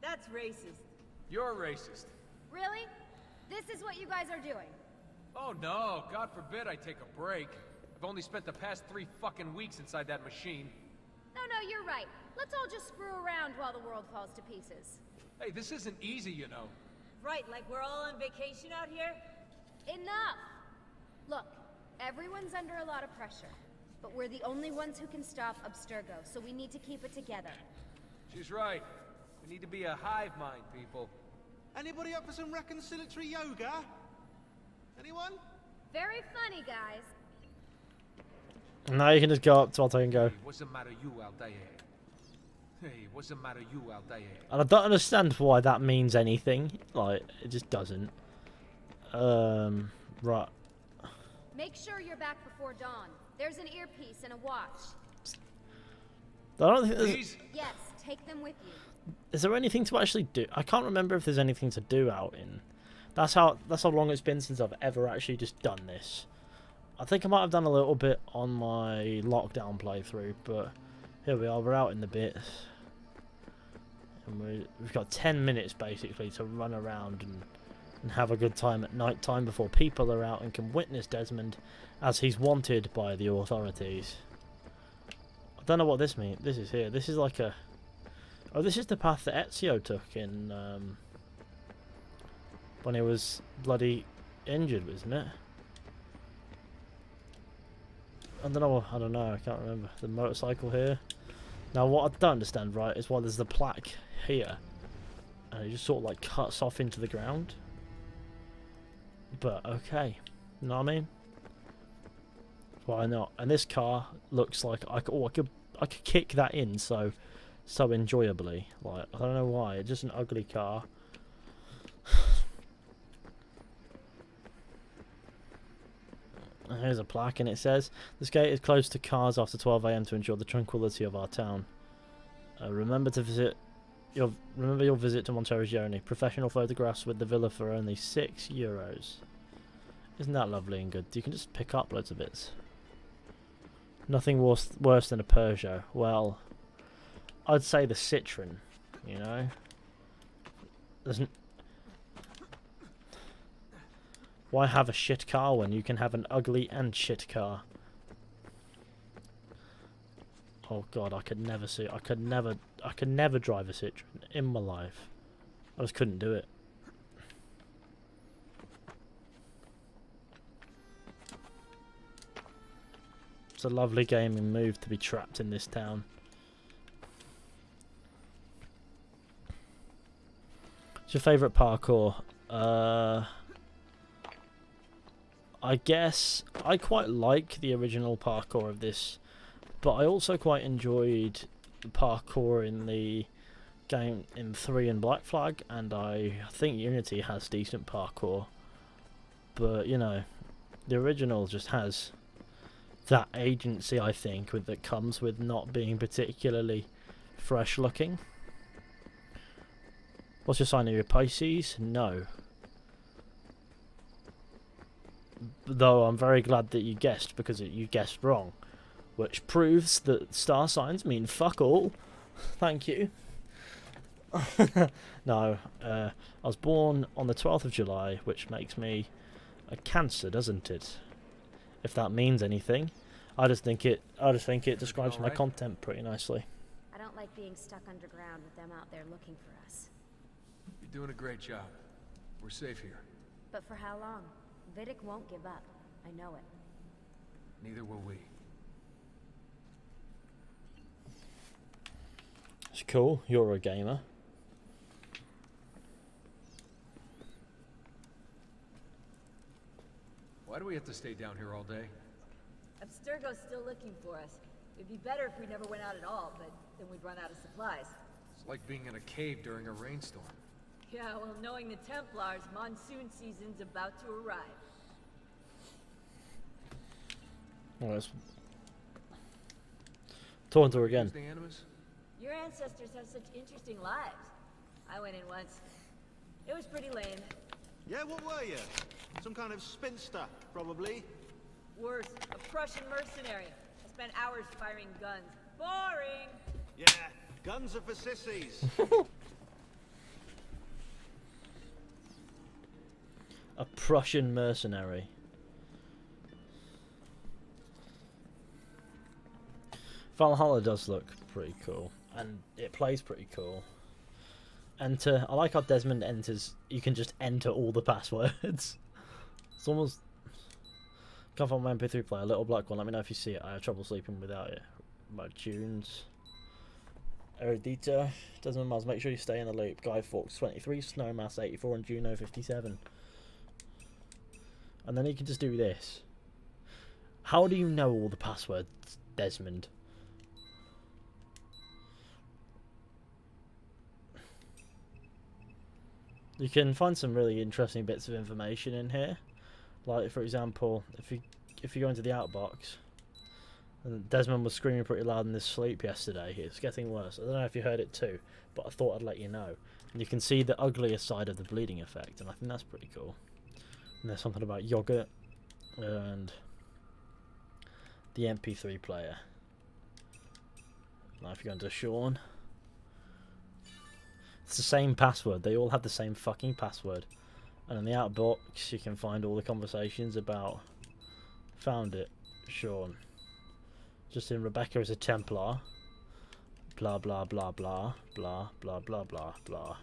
That's racist. You're racist. Really? This is what you guys are doing? Oh no, God forbid I take a break. I've only spent the past 3 fucking weeks inside that machine. No, you're right. Let's all just screw around while the world falls to pieces. Hey, this isn't easy, you know. Right, like we're all on vacation out here? Enough! Look, everyone's under a lot of pressure. But we're the only ones who can stop Abstergo, so we need to keep it together. She's right. We need to be a hive mind, people. Anybody up for some reconciliatory yoga? Anyone? Very funny, guys. Now you can just go up to Altair and go. Hey, what's the matter, you, Altair? Hey, what's the matter, you, Altair? And I don't understand why that means anything. Like, it just doesn't. Right. Make sure you're back before dawn. There's an earpiece and a watch. I don't think there's... Please? Yes, take them with you. Is there anything to actually do? I can't remember if there's anything to do out in. That's how long it's been since I've ever actually just done this. I think I might have done a little bit on my lockdown playthrough, but here we are. We're out in the bits, and we've got 10 minutes basically to run around and have a good time at night time before people are out and can witness Desmond as he's wanted by the authorities. I don't know what this means. This is here. This is like a... Oh, this is the path that Ezio took in when he was bloody injured, wasn't it? I don't know, I can't remember. The motorcycle here. Now what I don't understand, right, is why there's the plaque here. And it just sort of like cuts off into the ground. But okay. You know what I mean? Why not? And this car looks like I could kick that in so enjoyably. Like, I don't know why, it's just an ugly car. Here's a plaque and it says, "This gate is closed to cars after 12 AM to ensure the tranquility of our town. Remember your visit to Monteriggioni. Professional photographs with the villa for only €6. Isn't that lovely and good? You can just pick up loads of bits. Nothing worse than a Peugeot. Well, I'd say the Citroen, you know. Why have a shit car when you can have an ugly and shit car? Oh god, I could never drive a Citroen in my life. I just couldn't do it. It's a lovely gaming move to be trapped in this town. What's your favourite parkour? I guess I quite like the original parkour of this, but I also quite enjoyed the parkour in the game in 3 and Black Flag, and I think Unity has decent parkour. But, you know, the original just has that agency, I think, that comes with not being particularly fresh looking. What's your sign? Are you a Pisces? No. Though I'm very glad that you guessed, because you guessed wrong. Which proves that star signs mean fuck all. Thank you. No, I was born on the 12th of July, which makes me a Cancer, doesn't it? If that means anything. I just think it describes my content pretty nicely. I don't like being stuck underground with them out there looking for us. You're doing a great job. We're safe here. But for how long? Vidic won't give up. I know it. Neither will we. It's cool. You're a gamer. Why do we have to stay down here all day? Abstergo's still looking for us. It'd be better if we never went out at all, but then we'd run out of supplies. It's like being in a cave during a rainstorm. Yeah, well, knowing the Templars, monsoon season's about to arrive. Well, let's talking to her again. Who's the Animus? Your ancestors have such interesting lives. I went in once. It was pretty lame. Yeah, what were you? Some kind of spinster, probably. Worse, a Prussian mercenary. I spent hours firing guns. Boring! Yeah, guns are for sissies. A Prussian mercenary. Valhalla does look pretty cool, and it plays pretty cool. Enter. I like how Desmond enters. You can just enter all the passwords. It's almost. Can't find my MP3 player. Little black one. Let me know if you see it. I have trouble sleeping without it. My tunes. Erudita. Desmond Miles. Make sure you stay in the loop. Guy Fawkes 23. Snowmass 84 and Juno 57. And then you can just do this. How do you know all the passwords, Desmond? You can find some really interesting bits of information in here. Like, for example, if you go into the outbox, and Desmond was screaming pretty loud in his sleep yesterday. It's getting worse. I don't know if you heard it too, but I thought I'd let you know. And you can see the uglier side of the bleeding effect, and I think that's pretty cool. And there's something about yogurt and the MP3 player. Now if you go into Sean, it's the same password. They all have the same fucking password. And in the outbox you can find all the conversations about found it, Sean. Just in Rebecca is a Templar. Blah blah blah blah blah blah blah blah blah.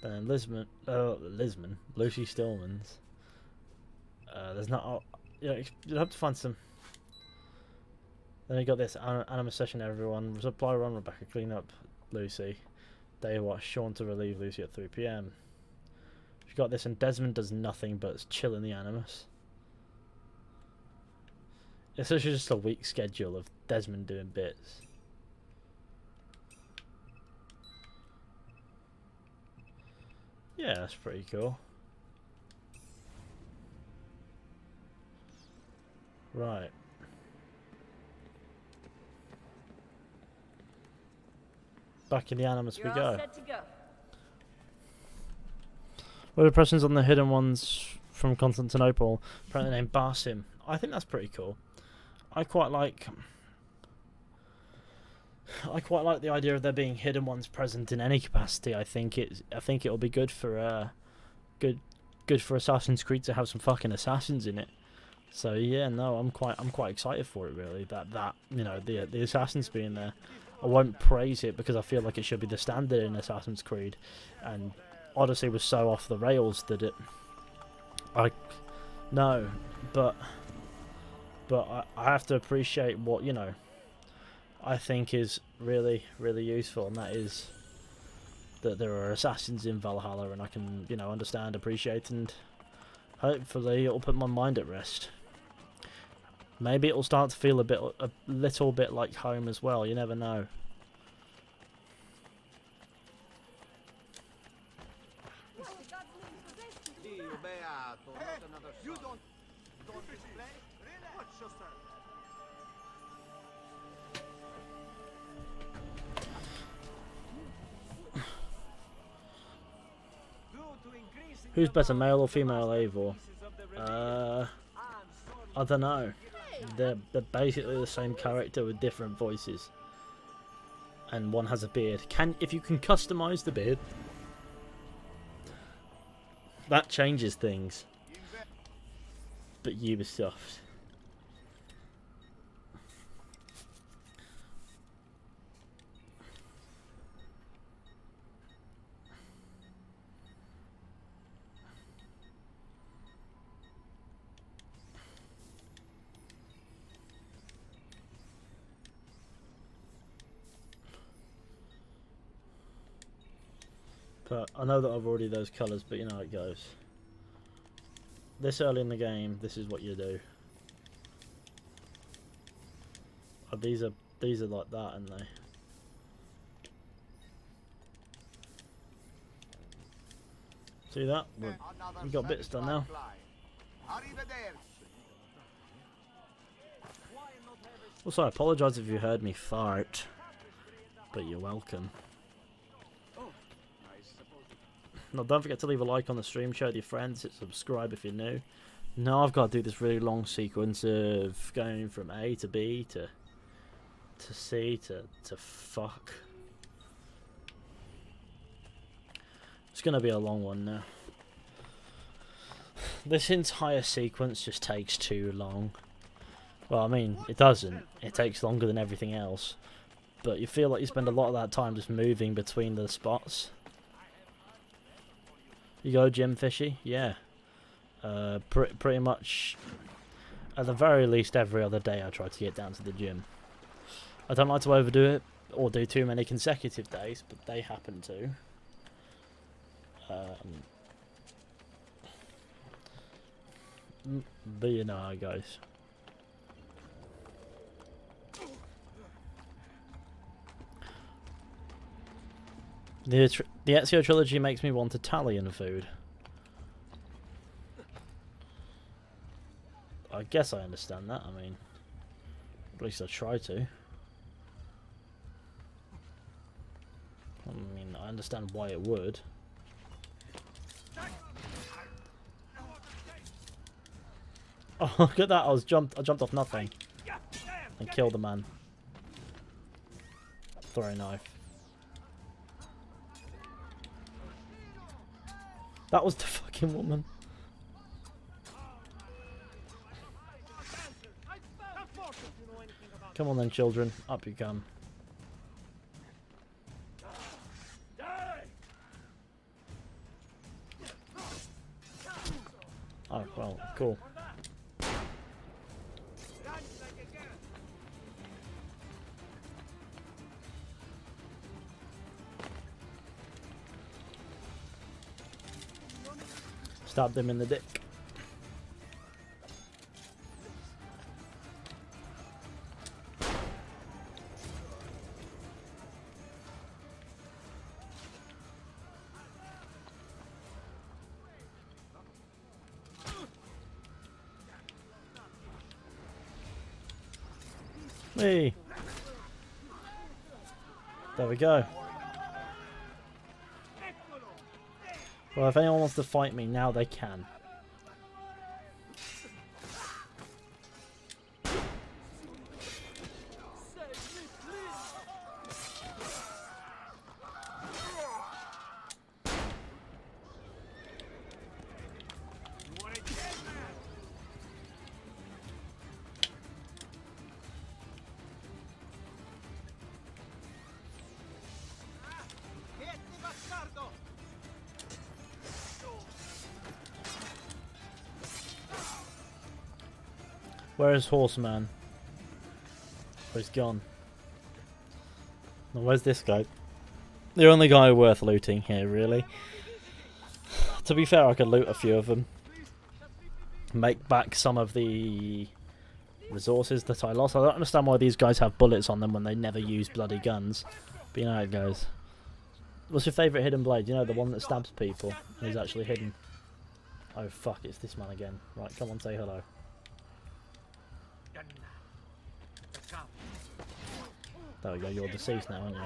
Then Lucy Stillman's. There's not, you know, you'll have to find some. Then you got this anima session. Everyone supply run Rebecca, clean up Lucy. Day watch Sean to relieve Lucy at 3 PM. You got this, and Desmond does nothing but chill in the Animus. It's actually just a week schedule of Desmond doing bits. Yeah, that's pretty cool. Right. Back in the Animus we You're go. all set to go. What are the impressions on the hidden ones from Constantinople? Apparently named Barsim. I think that's pretty cool. I quite like the idea of there being hidden ones present in any capacity. I think it'll be good for good for Assassin's Creed to have some fucking assassins in it. So yeah, no, I'm quite excited for it really. That you know, the assassins being there. I won't praise it because I feel like it should be the standard in Assassin's Creed, and Odyssey was so off the rails that I have to appreciate what, you know, I think is really, really useful, and that is that there are assassins in Valhalla, and I can, you know, understand, appreciate, and hopefully it'll put my mind at rest. Maybe it'll start to feel a little bit like home as well. You never know. You don't display? Watch yourself. Who's better, male or female Eivor? I don't know. They're basically the same character with different voices, and one has a beard. If you can customize the beard, that changes things. But Ubisoft. But I know that I've already those colours, but you know how it goes. This early in the game, this is what you do. Oh, these are like that, aren't they? See that? We got bits done now. Also, I apologise if you heard me fart, but you're welcome. Now, don't forget to leave a like on the stream, share with your friends, hit subscribe if you're new. Now I've got to do this really long sequence of going from A to B to C to fuck. It's going to be a long one now. This entire sequence just takes too long. Well, I mean, it doesn't. It takes longer than everything else. But you feel like you spend a lot of that time just moving between the spots. You go gym fishy? Yeah. Pretty much, at the very least, every other day I try to get down to the gym. I don't like to overdo it or do too many consecutive days, but they happen to. But you know how it goes. The Ezio trilogy makes me want Italian food. I guess I understand that. I mean, at least I try to. I mean, I understand why it would. Oh, look at that! I jumped off nothing and killed the man. Throwing knife. That was the fucking woman. Come on then, children. Up you come. Oh, well, cool. Stabbed him in the dick. Hey. There we go. Well, if anyone wants to fight me now, they can. Where is Horseman? Oh, he's gone. Now, where's this guy? The only guy worth looting here, really. To be fair, I could loot a few of them. Make back some of the resources that I lost. I don't understand why these guys have bullets on them when they never use bloody guns. But you know how it goes. What's your favourite hidden blade? You know, the one that stabs people and is actually hidden. Oh fuck, it's this man again. Right, come on, say hello. There we go, you're deceased now, aren't you?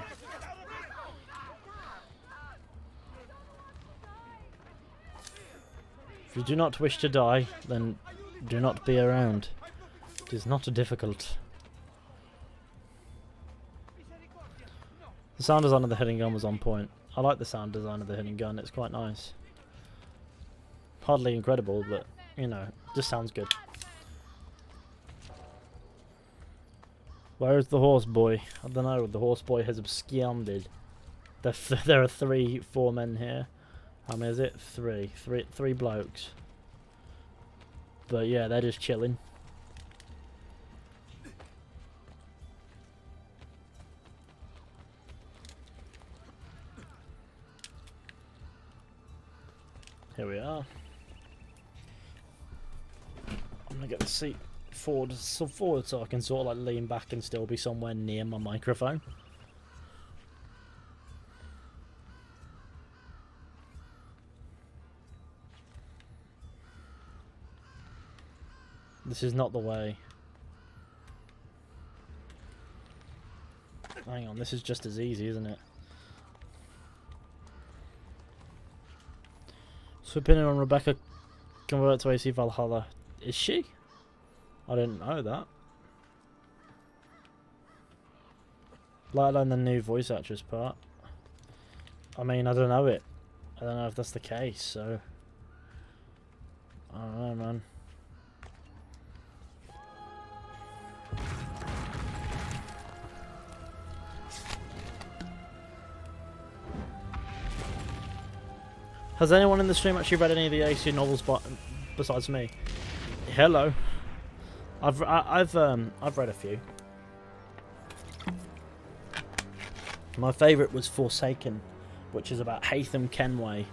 If you do not wish to die, then do not be around. It is not difficult. The sound design of the hidden gun was on point. I like the sound design of the hidden gun, it's quite nice. Hardly incredible, but, you know, just sounds good. Where is the horse boy? I don't know, the horse boy has absconded. There are 4 men here. How many is it? Three blokes. But yeah, they're just chilling. Here we are. I'm gonna get the seat forward so I can sort of like lean back and still be somewhere near my microphone. This is not the way. Hang on, this is just as easy, isn't it? So opinion on Rebecca convert to AC Valhalla. Is she? I didn't know that. Let alone the new voice actress part. I mean, I don't know it. I don't know if that's the case, so... I don't know, man. Has anyone in the stream actually read any of the AC novels besides me? Hello. I've read a few. My favourite was Forsaken, which is about Haytham Kenway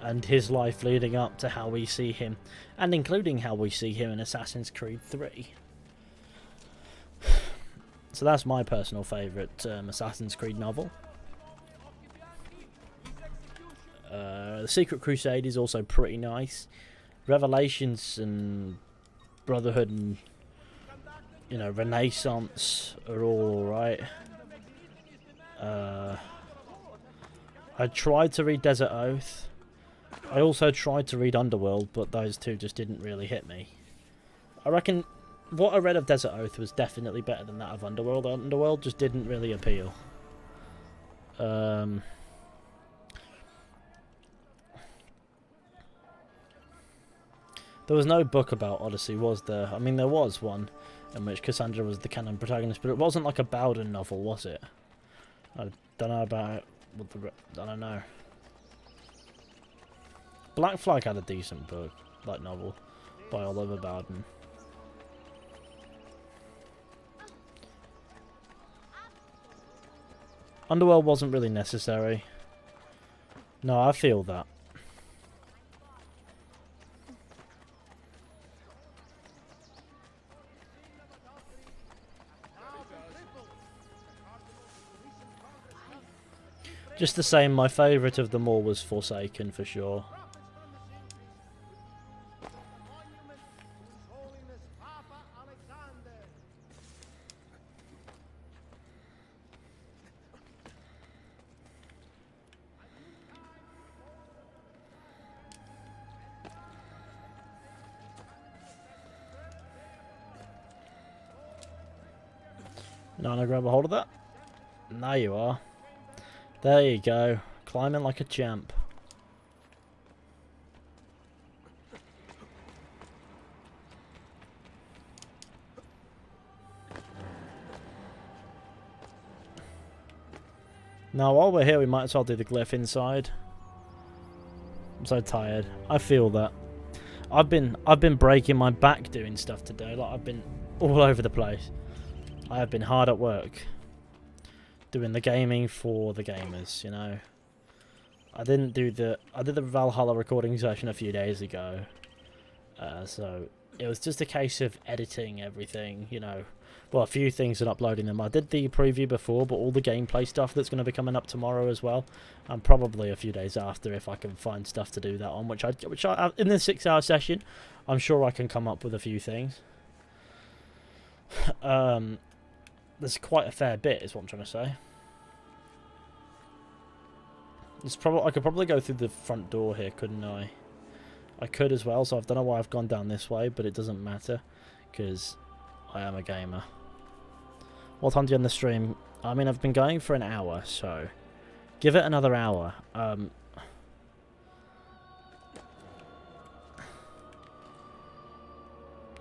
and his life leading up to how we see him, and including how we see him in Assassin's Creed 3. So that's my personal favourite Assassin's Creed novel. The Secret Crusade is also pretty nice. Revelations and Brotherhood and, you know, Renaissance are all alright. I tried to read Desert Oath. I also tried to read Underworld, but those two just didn't really hit me. I reckon what I read of Desert Oath was definitely better than that of Underworld. Underworld just didn't really appeal. There was no book about Odyssey, was there? I mean, there was one in which Cassandra was the canon protagonist, but it wasn't like a Bowden novel, was it? I don't know about it. I don't know. Black Flag had a decent book, like novel, by Oliver Bowden. Underworld wasn't really necessary. No, I feel that. Just the same, my favourite of them all was Forsaken for sure. Now I grab a hold of that. Now you are. There you go. Climbing like a champ. Now while we're here we might as well do the glyph inside. I'm so tired. I feel that. I've been breaking my back doing stuff today. Like I've been all over the place. I have been hard at work. Doing the gaming for the gamers, you know. I did the Valhalla recording session a few days ago. So it was just a case of editing everything, you know. Well, a few things and uploading them. I did the preview before, but all the gameplay stuff that's going to be coming up tomorrow as well, and probably a few days after if I can find stuff to do that on. Which I in the 6-hour session, I'm sure I can come up with a few things. There's quite a fair bit, is what I'm trying to say. I could probably go through the front door here, couldn't I? I could as well, so I don't know why I've gone down this way, but it doesn't matter, because I am a gamer. What time do you end the stream? I mean, I've been going for an hour, so give it another hour.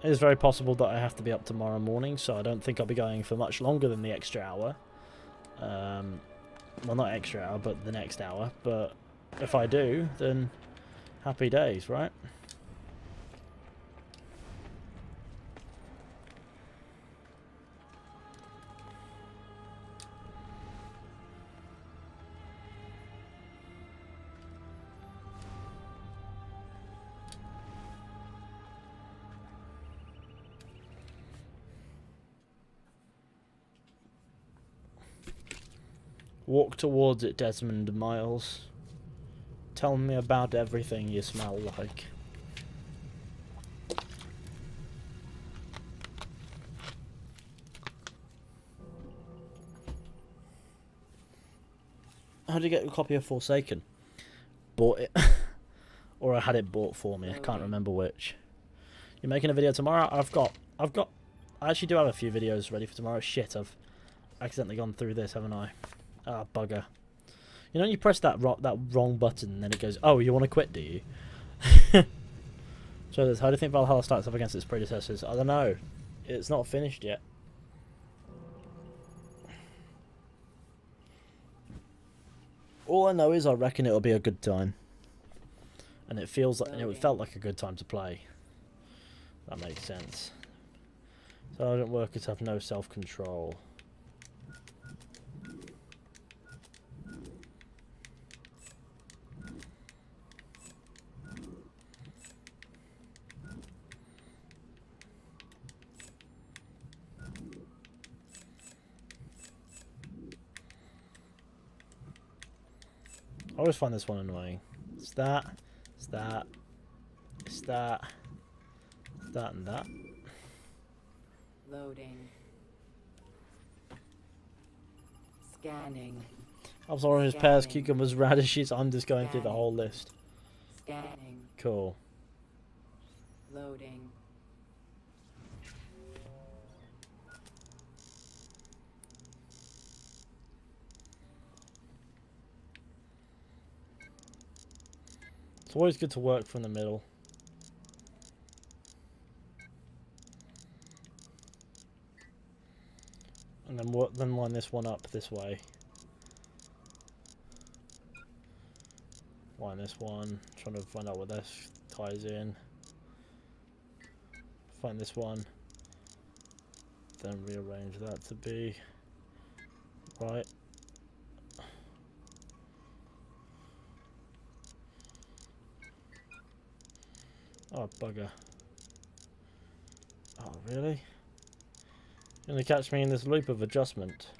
It is very possible that I have to be up tomorrow morning, so I don't think I'll be going for much longer than the extra hour. Well, not extra hour, but the next hour. But if I do, then happy days, right? Walk towards it, Desmond Miles. Tell me about everything you smell like. How did you get a copy of Forsaken? Bought it. Or I had it bought for me. I can't remember which. You're making a video tomorrow? I actually do have a few videos ready for tomorrow. Shit, I've accidentally gone through this, haven't I? Ah, bugger. You know when you press that wrong button and then it goes, oh, you want to quit, do you? So how do you think Valhalla stacks up against its predecessors? I don't know. It's not finished yet. All I know is I reckon it'll be a good time. And it feels like, it felt like a good time to play. That makes sense. Sergeant workers have no self-control. I always find this one annoying. It's that, it's that, it's that, it's that and that. Loading. Scanning. Apples, oranges, pears, cucumbers, radishes. I'm just going through the whole list. Scanning. Cool. Loading. It's always good to work from the middle. And then line this one up this way. Line this one. Trying to find out what this ties in. Find this one. Then rearrange that to be right. Oh, bugger. Oh, really? You're gonna catch me in this loop of adjustment.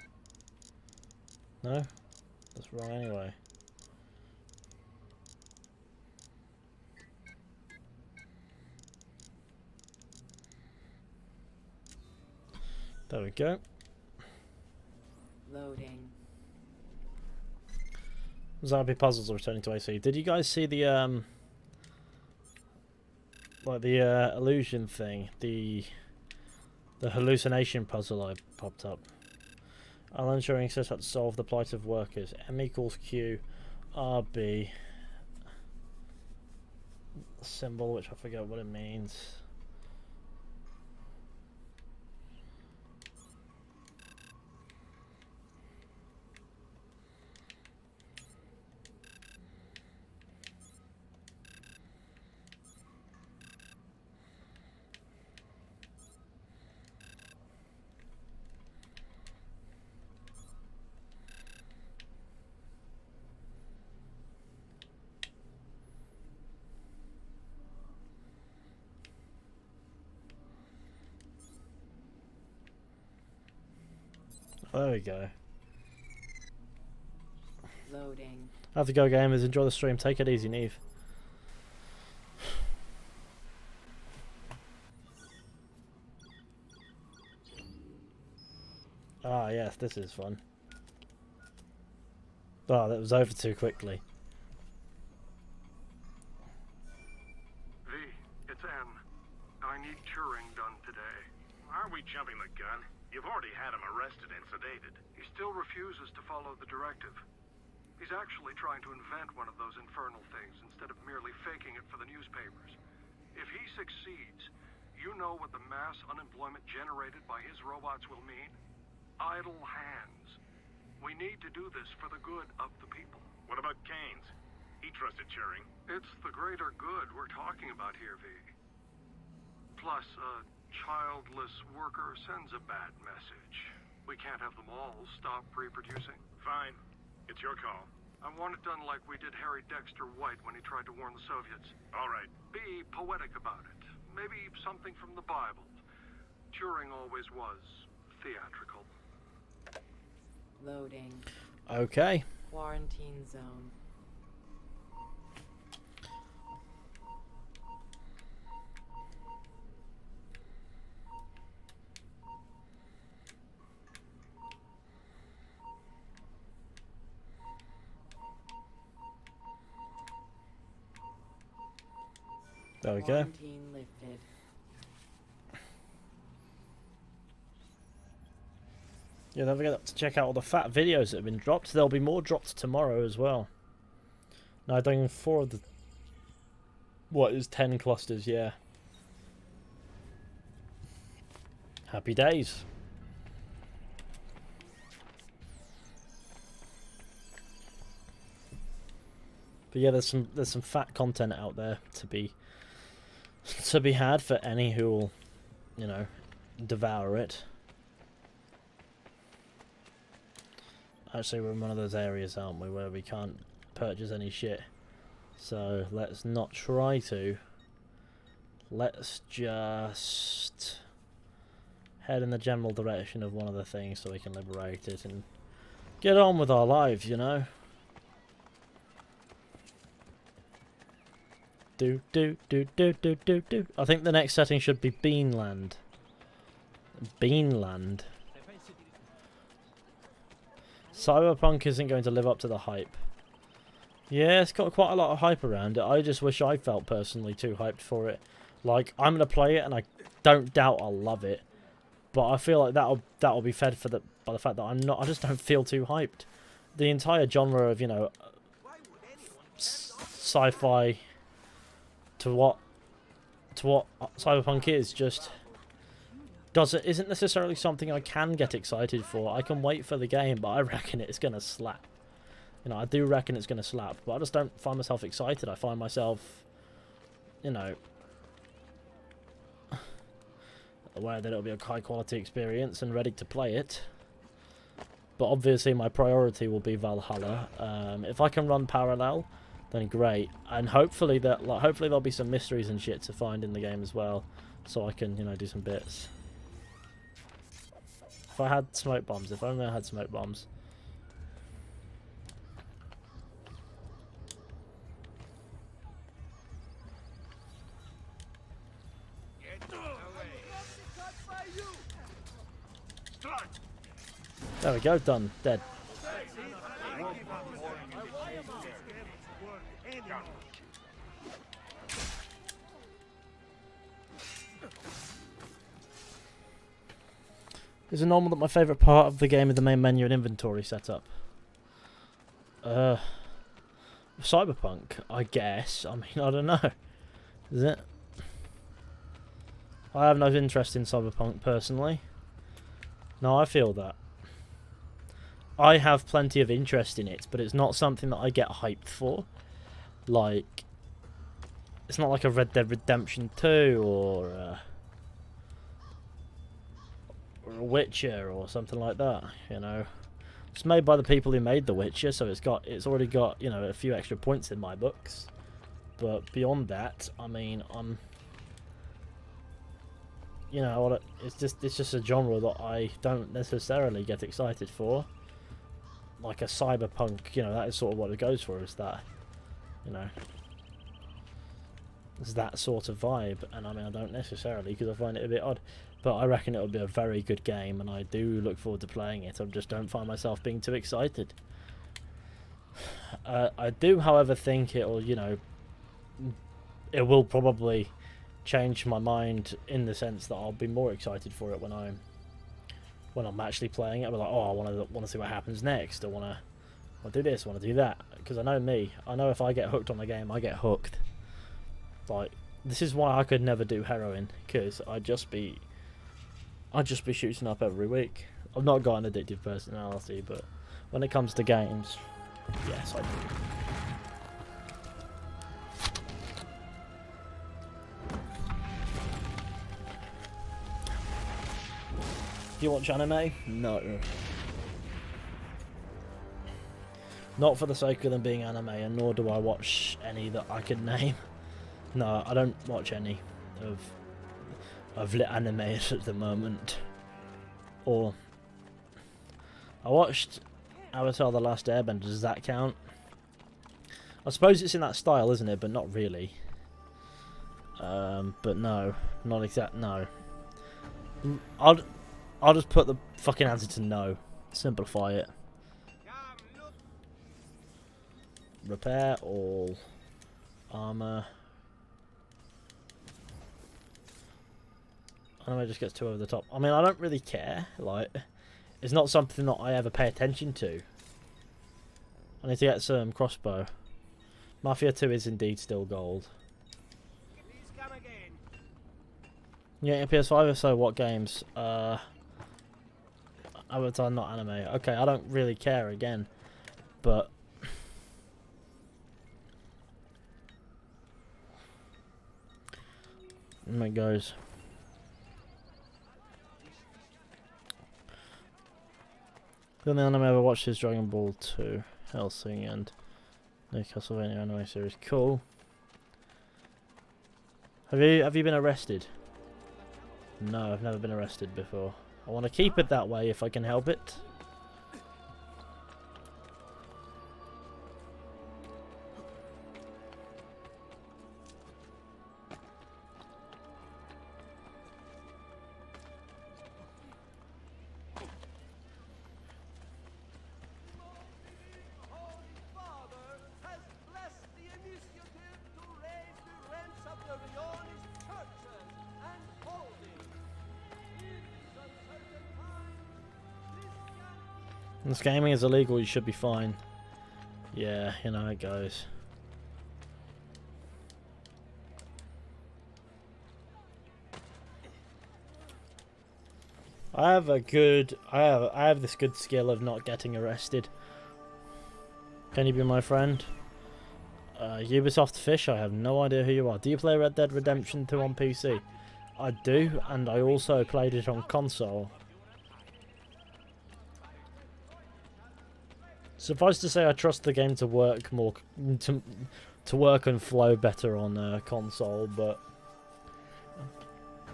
No? That's wrong anyway. There we go. Loading. Zombie puzzles are returning to AC. Did you guys see the like the illusion thing, the hallucination puzzle I popped up? Alan Turing says how to solve the plight of workers. M equals Q, RB symbol, which I forget what it means. There we go. Loading. I have to go, gamers. Enjoy the stream. Take it easy, Neve. Ah, yes, this is fun. Oh, that was over too quickly. V, it's M. I need Turing done today. Are we jumping the gun? You've already had him arrested and sedated. He still refuses to follow the directive. He's actually trying to invent one of those infernal things instead of merely faking it for the newspapers. If he succeeds, you know what the mass unemployment generated by his robots will mean? Idle hands. We need to do this for the good of the people. What about Keynes? He trusted Turing. It's the greater good we're talking about here, V. Plus, a childless worker sends a bad message. We can't have them all stop reproducing. Fine. It's your call. I want it done like we did Harry Dexter White when he tried to warn the Soviets. All right. Be poetic about it. Maybe something from the Bible. Turing always was theatrical. Loading. Okay. Quarantine zone. There we go. Quarantine lifted. Yeah, don't forget to check out all the fat videos that have been dropped. There'll be more dropped tomorrow as well. No, I've done 4 of the... What is 10 clusters, yeah. Happy days. But yeah, there's some fat content out there to be had for any who will, you know, devour it. Actually, we're in one of those areas, aren't we, where we can't purchase any shit. So let's not try to. Let's just head in the general direction of one of the things so we can liberate it and get on with our lives, you know. Do. I think the next setting should be Beanland. Beanland. Cyberpunk isn't going to live up to the hype. Yeah, it's got quite a lot of hype around it. I just wish I felt personally too hyped for it. Like, I'm going to play it and I don't doubt I'll love it. But I feel like that'll be fed by the fact that I just don't feel too hyped. The entire genre of, you know, sci-fi to what Cyberpunk is just isn't necessarily something I can get excited for. I can wait for the game, but I reckon it's gonna slap. You know, I do reckon it's gonna slap, but I just don't find myself excited. I find myself, you know, aware that it'll be a high quality experience and ready to play it. But obviously my priority will be Valhalla. If I can run parallel, then great. And hopefully there'll be some mysteries and shit to find in the game as well, so I can, you know, do some bits. If I had smoke bombs, if only I had smoke bombs. There we go, done, dead. Is it normal that my favourite part of the game is the main menu and inventory setup? Cyberpunk, I guess. I mean, I don't know. Is it? I have no interest in Cyberpunk personally. No, I feel that. I have plenty of interest in it, but it's not something that I get hyped for. Like, it's not like a Red Dead Redemption 2 or a Witcher or something like that, you know. It's made by the people who made The Witcher, so it's already got, you know, a few extra points in my books. But beyond that, I mean, you know, it's just a genre that I don't necessarily get excited for. Like a Cyberpunk, you know, that is sort of what it goes for, is that, you know, it's that sort of vibe. And I mean, I don't necessarily, because I find it a bit odd, but I reckon it'll be a very good game, and I do look forward to playing it. I just don't find myself being too excited. I do, however, think it'll, you know, it will probably change my mind in the sense that I'll be more excited for it when I'm actually playing it. I'll be like, oh, I want to see what happens next. I want to do this, I want to do that. Because I know me. I know if I get hooked on the game, I get hooked. Like, this is why I could never do heroin, because I'd just be shooting up every week. I've not got an addictive personality, but when it comes to games, yes, I do. Do you watch anime? No. Not for the sake of them being anime, and nor do I watch any that I can name. No, I don't watch any of the animes at the moment. Or I watched Avatar: The Last Airbender, does that count? I suppose it's in that style, isn't it? But not really. But no, not exact. No. I'll just put the fucking answer to no. Simplify it. Repair all armor. I know it just gets too over the top. I mean, I don't really care. Like, it's not something that I ever pay attention to. I need to get some crossbow. Mafia 2 is indeed still gold. Yeah, PS5 or so. What games? Avatar, not anime. Okay, I don't really care again, but and it goes. The only anime I ever watched is Dragon Ball 2, Hellsing, and the Castlevania anime series. Cool. Have you been arrested? No, I've never been arrested before. I want to keep it that way if I can help it. This gaming is illegal, you should be fine. Yeah, you know how it goes. I have this good skill of not getting arrested. Can you be my friend? Ubisoft Fish, I have no idea who you are. Do you play Red Dead Redemption 2 on PC? I do, and I also played it on console. Suffice to say, I trust the game to work more, to work and flow better on console, but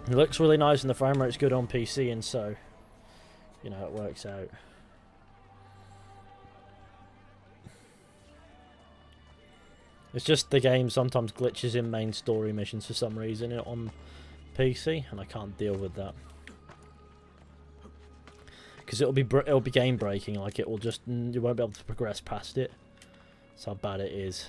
it looks really nice and the frame rate's good on PC, and so, you know, it works out. It's just the game sometimes glitches in main story missions for some reason on PC, and I can't deal with that. Because it'll be game breaking, like it will just, you won't be able to progress past it. That's how bad it is.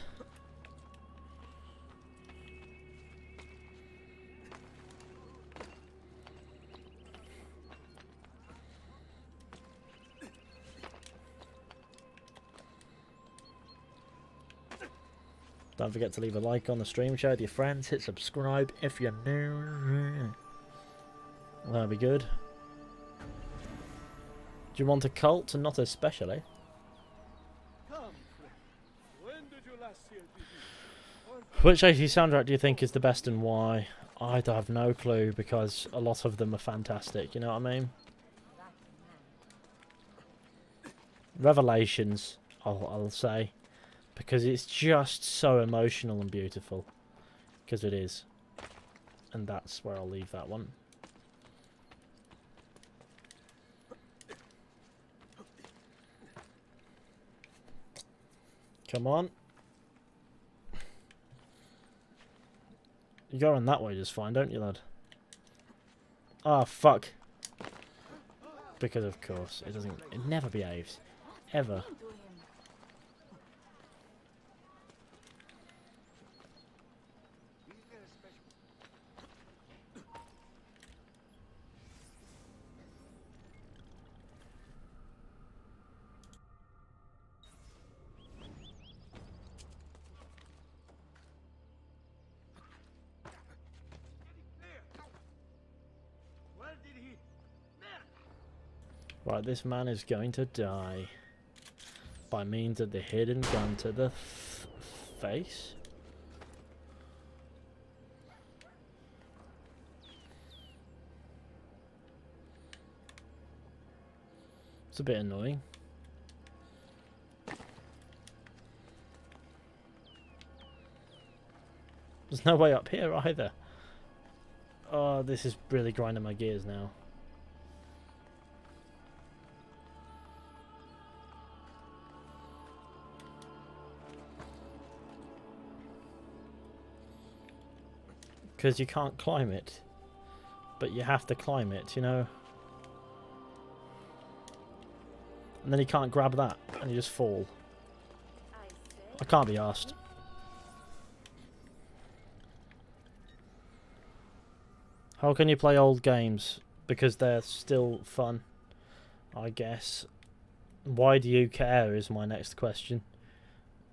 Don't forget to leave a like on the stream, share with your friends, hit subscribe if you're new. That'll be good. Do you want a cult? Not especially. Which 80s soundtrack do you think is the best and why? I have no clue because a lot of them are fantastic, you know what I mean? Revelations, I'll say. Because it's just so emotional and beautiful. Because it is. And that's where I'll leave that one. Come on. You go on that way just fine, don't you, lad? Ah, oh, fuck. Because of course, it never behaves. Ever. Right, this man is going to die by means of the hidden gun to the face. It's a bit annoying. There's no way up here either. Oh, this is really grinding my gears now. Because you can't climb it. But you have to climb it, you know? And then you can't grab that, and you just fall. I can't be asked. How can you play old games? Because they're still fun, I guess. Why do you care is my next question.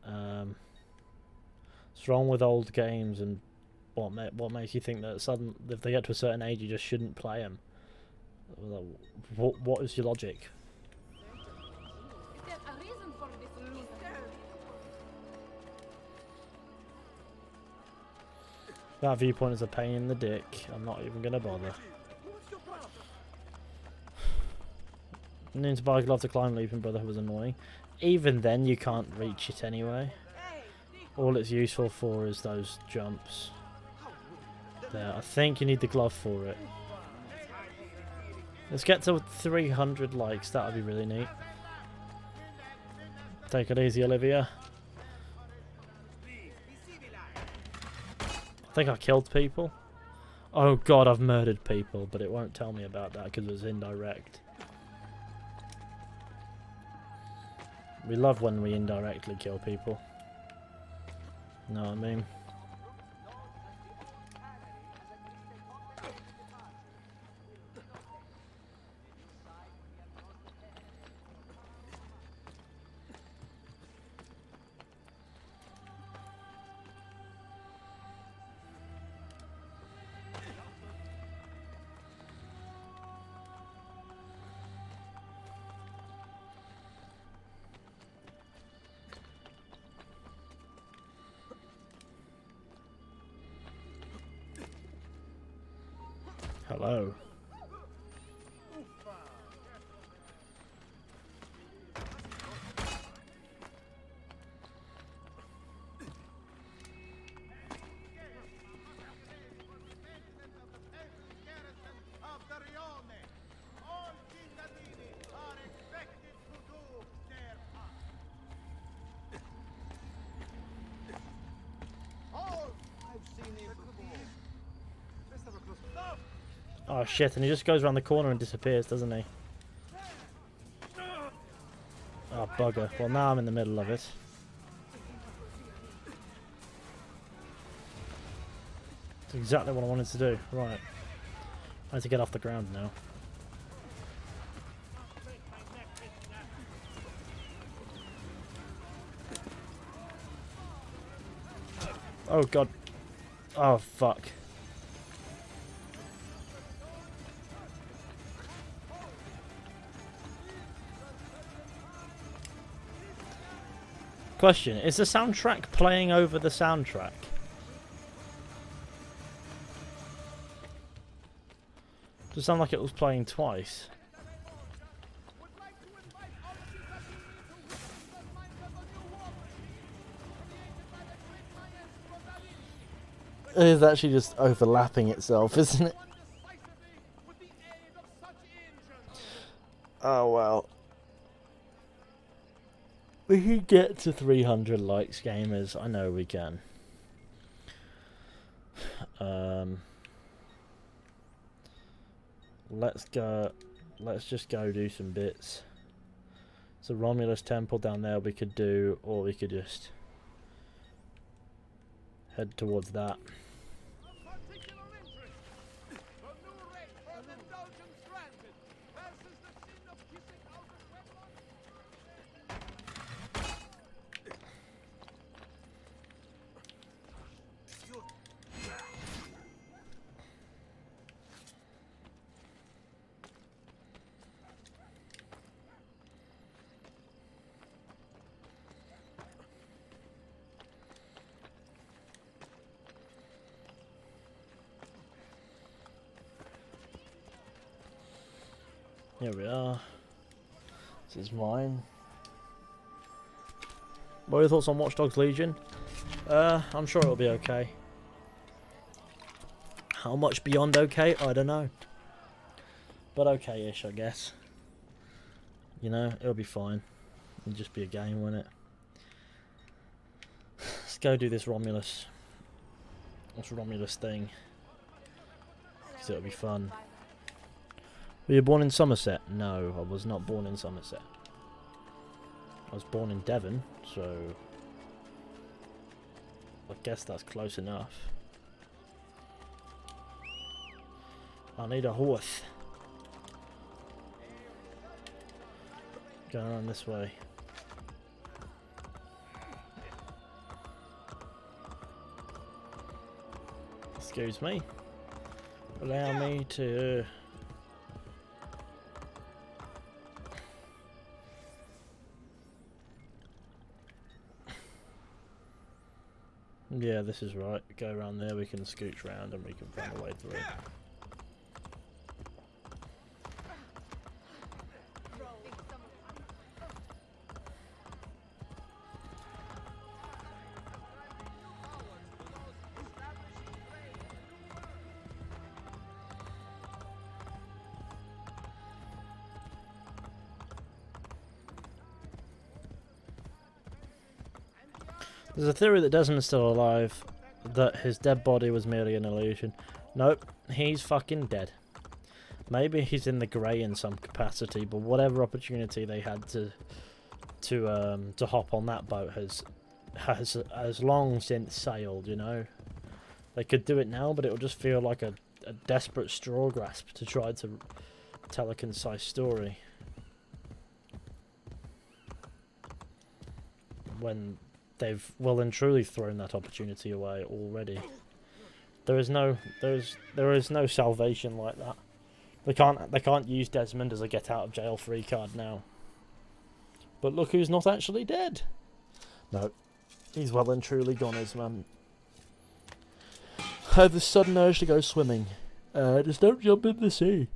What's wrong with old games, and what makes you think that if they get to a certain age you just shouldn't play them? What is your logic? That viewpoint is a pain in the dick. I'm not even gonna bother. Need to buy a glove to climb leap in Brotherhood was annoying. Even then, you can't reach it anyway. All it's useful for is those jumps. There, I think you need the glove for it. Let's get to 300 likes. That would be really neat. Take it easy, Olivia. I think I killed people. Oh god, I've murdered people, but it won't tell me about that because it was indirect. We love when we indirectly kill people. Know what I mean? Hello. Oh shit, and he just goes around the corner and disappears, doesn't he? Oh bugger. Well, now I'm in the middle of it. That's exactly what I wanted to do. Right. I need to get off the ground now. Oh god. Oh fuck. Question, is the soundtrack playing over the soundtrack? Does it sound like it was playing twice? It is actually just overlapping itself, isn't it? Oh well. We can get to 300 likes, gamers. I know we can. Let's go. Let's just go do some bits. It's a Romulus temple down there we could do, or we could just head towards that. Here we are. This is mine. What are your thoughts on Watch Dogs Legion? I'm sure it'll be okay. How much beyond okay? I don't know. But okay-ish, I guess. You know, it'll be fine. It'll just be a game, won't it? Let's go do this Romulus thing. because it'll be fun. Were you born in Somerset? No, I was not born in Somerset. I was born in Devon, so I guess that's close enough. I need a horse. Going on this way. Excuse me. Allow me to... Yeah, this is right. Go around there, we can scooch round and we can find a way through. There's a theory that Desmond's still alive, that his dead body was merely an illusion. Nope, he's fucking dead. Maybe he's in the grey in some capacity, but whatever opportunity they had to hop on that boat has long since sailed. You know, they could do it now, but it will just feel like a desperate straw grasp to try to tell a concise story. When they've well and truly thrown that opportunity away already. There is no salvation like that. They can't use Desmond as a get out of jail free card now. But look who's not actually dead. No, he's well and truly gone, as man. I have this sudden urge to go swimming. Just don't jump in the sea.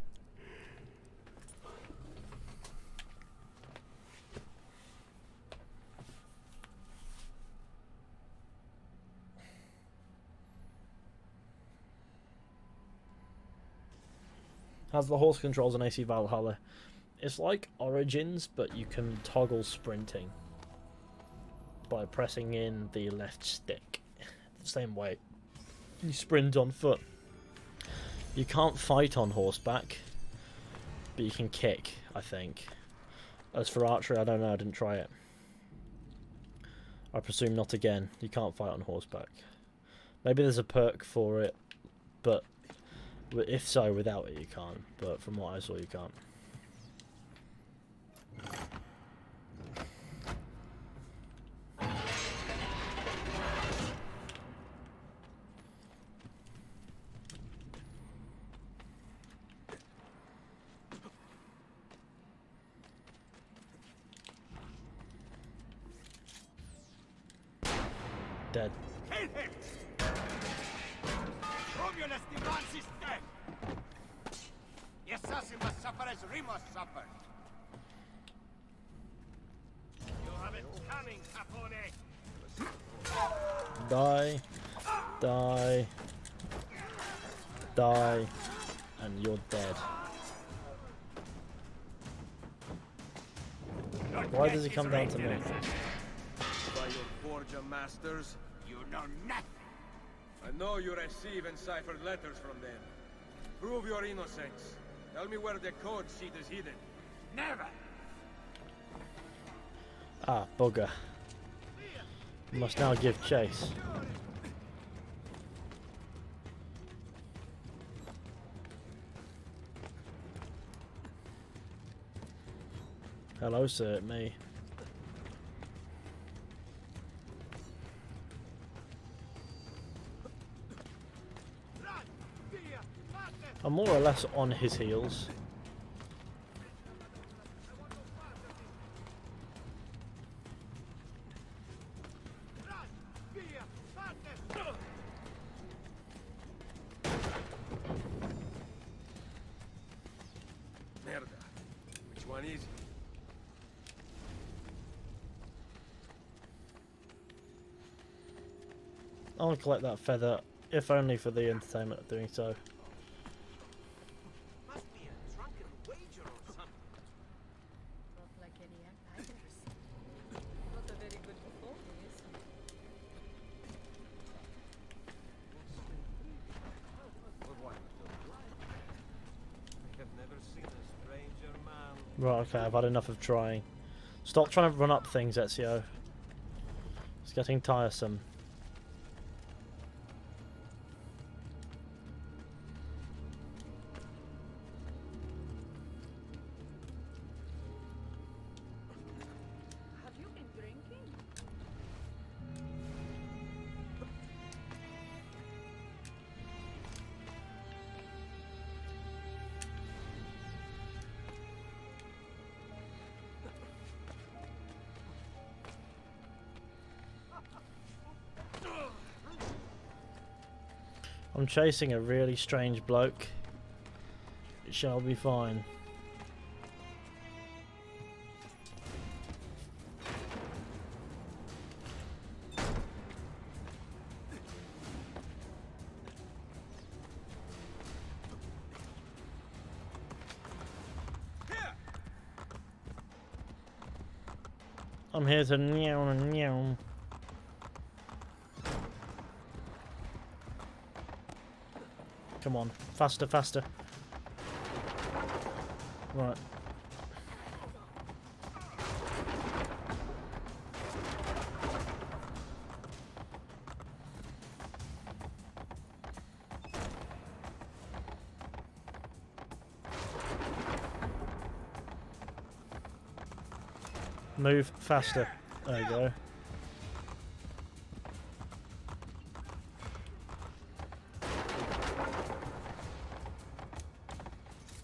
Has the horse controls on AC Valhalla. It's like Origins, but you can toggle sprinting by pressing in the left stick. The same way you sprint on foot. You can't fight on horseback, but you can kick, I think. As for archery, I don't know, I didn't try it. I presume not again. You can't fight on horseback. Maybe there's a perk for it, but if so, without it you can't. But from what I saw, you can't. Dead. Kill him! Romulus demands his death! The assassin must suffer as Remus suffered. You have it coming, Capone! Die. Die. Die. And you're dead. Why does he come down to me? By your forger masters? You know nothing! I know you receive enciphered letters from them. Prove your innocence. Tell me where the code sheet is hidden. Never! Ah, bugger. Must now give chase. Hello, sir, me. I'm more or less on his heels. Merda. Which one is it? I'll collect that feather, if only for the entertainment of doing so. Must be a drunken wager or something. Look like any actors. Not a very good performance. Good one. Right, okay, I've had enough of trying. Stop trying to run up things, Ezio. It's getting tiresome. Have you been drinking? I'm chasing a really strange bloke. It shall be fine. I'm here to meow and meow. Come on, faster, faster. Right. Move faster. There you go.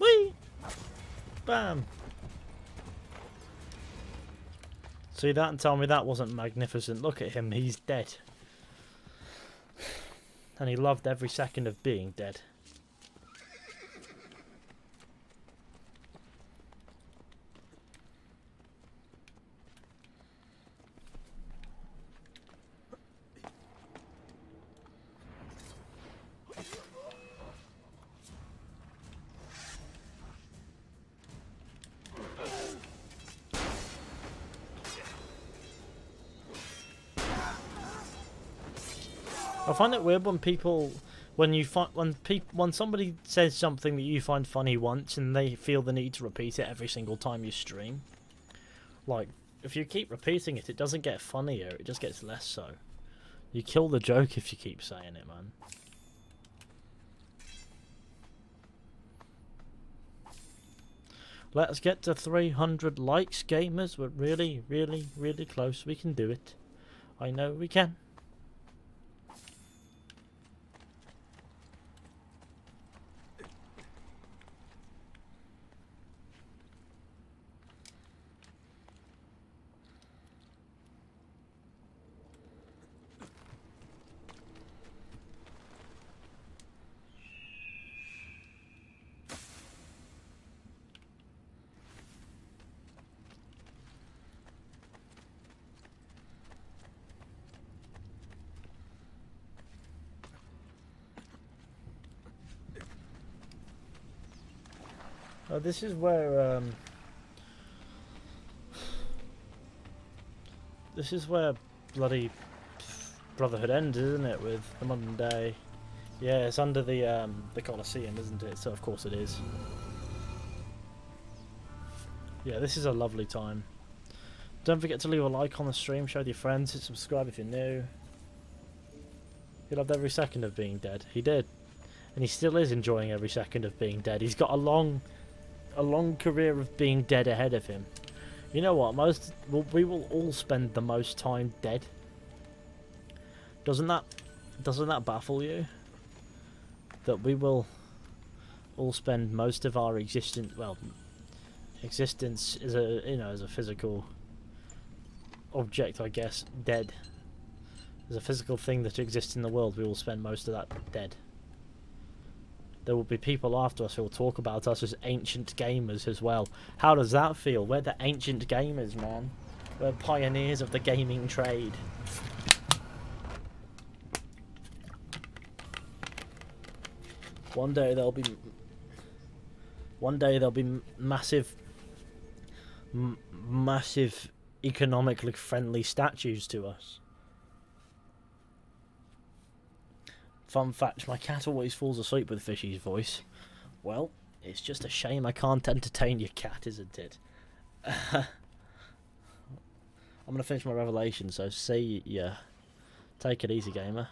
Whee! Bam! See that and tell me that wasn't magnificent. Look at him, he's dead. And he loved every second of being dead. I find it weird when people, when somebody says something that you find funny once and they feel the need to repeat it every single time you stream. Like, if you keep repeating it, it doesn't get funnier, it just gets less so. You kill the joke if you keep saying it, man. Let's get to 300 likes, gamers. We're really, really, really close. We can do it. I know we can. This is where bloody Brotherhood ends, isn't it? With the modern day. Yeah, it's under the Colosseum, isn't it? So of course it is. Yeah, this is a lovely time. Don't forget to leave a like on the stream, share with your friends, hit subscribe if you're new. He loved every second of being dead. He did, and he still is enjoying every second of being dead. He's got a long career of being dead ahead of him. You know what? We will all spend the most time dead. Doesn't that baffle you? That we will all spend most of our existence as a physical object, I guess, dead. As a physical thing that exists in the world, we will spend most of that dead. There will be people after us who will talk about us as ancient gamers as well. How does that feel? We're the ancient gamers, man. We're pioneers of the gaming trade. One day there'll be massive economically friendly statues to us. Fun fact, my cat always falls asleep with Fishy's voice. Well, It's just a shame I can't entertain your cat, isn't it? I'm gonna finish my revelation, so see ya. Take it easy, gamer.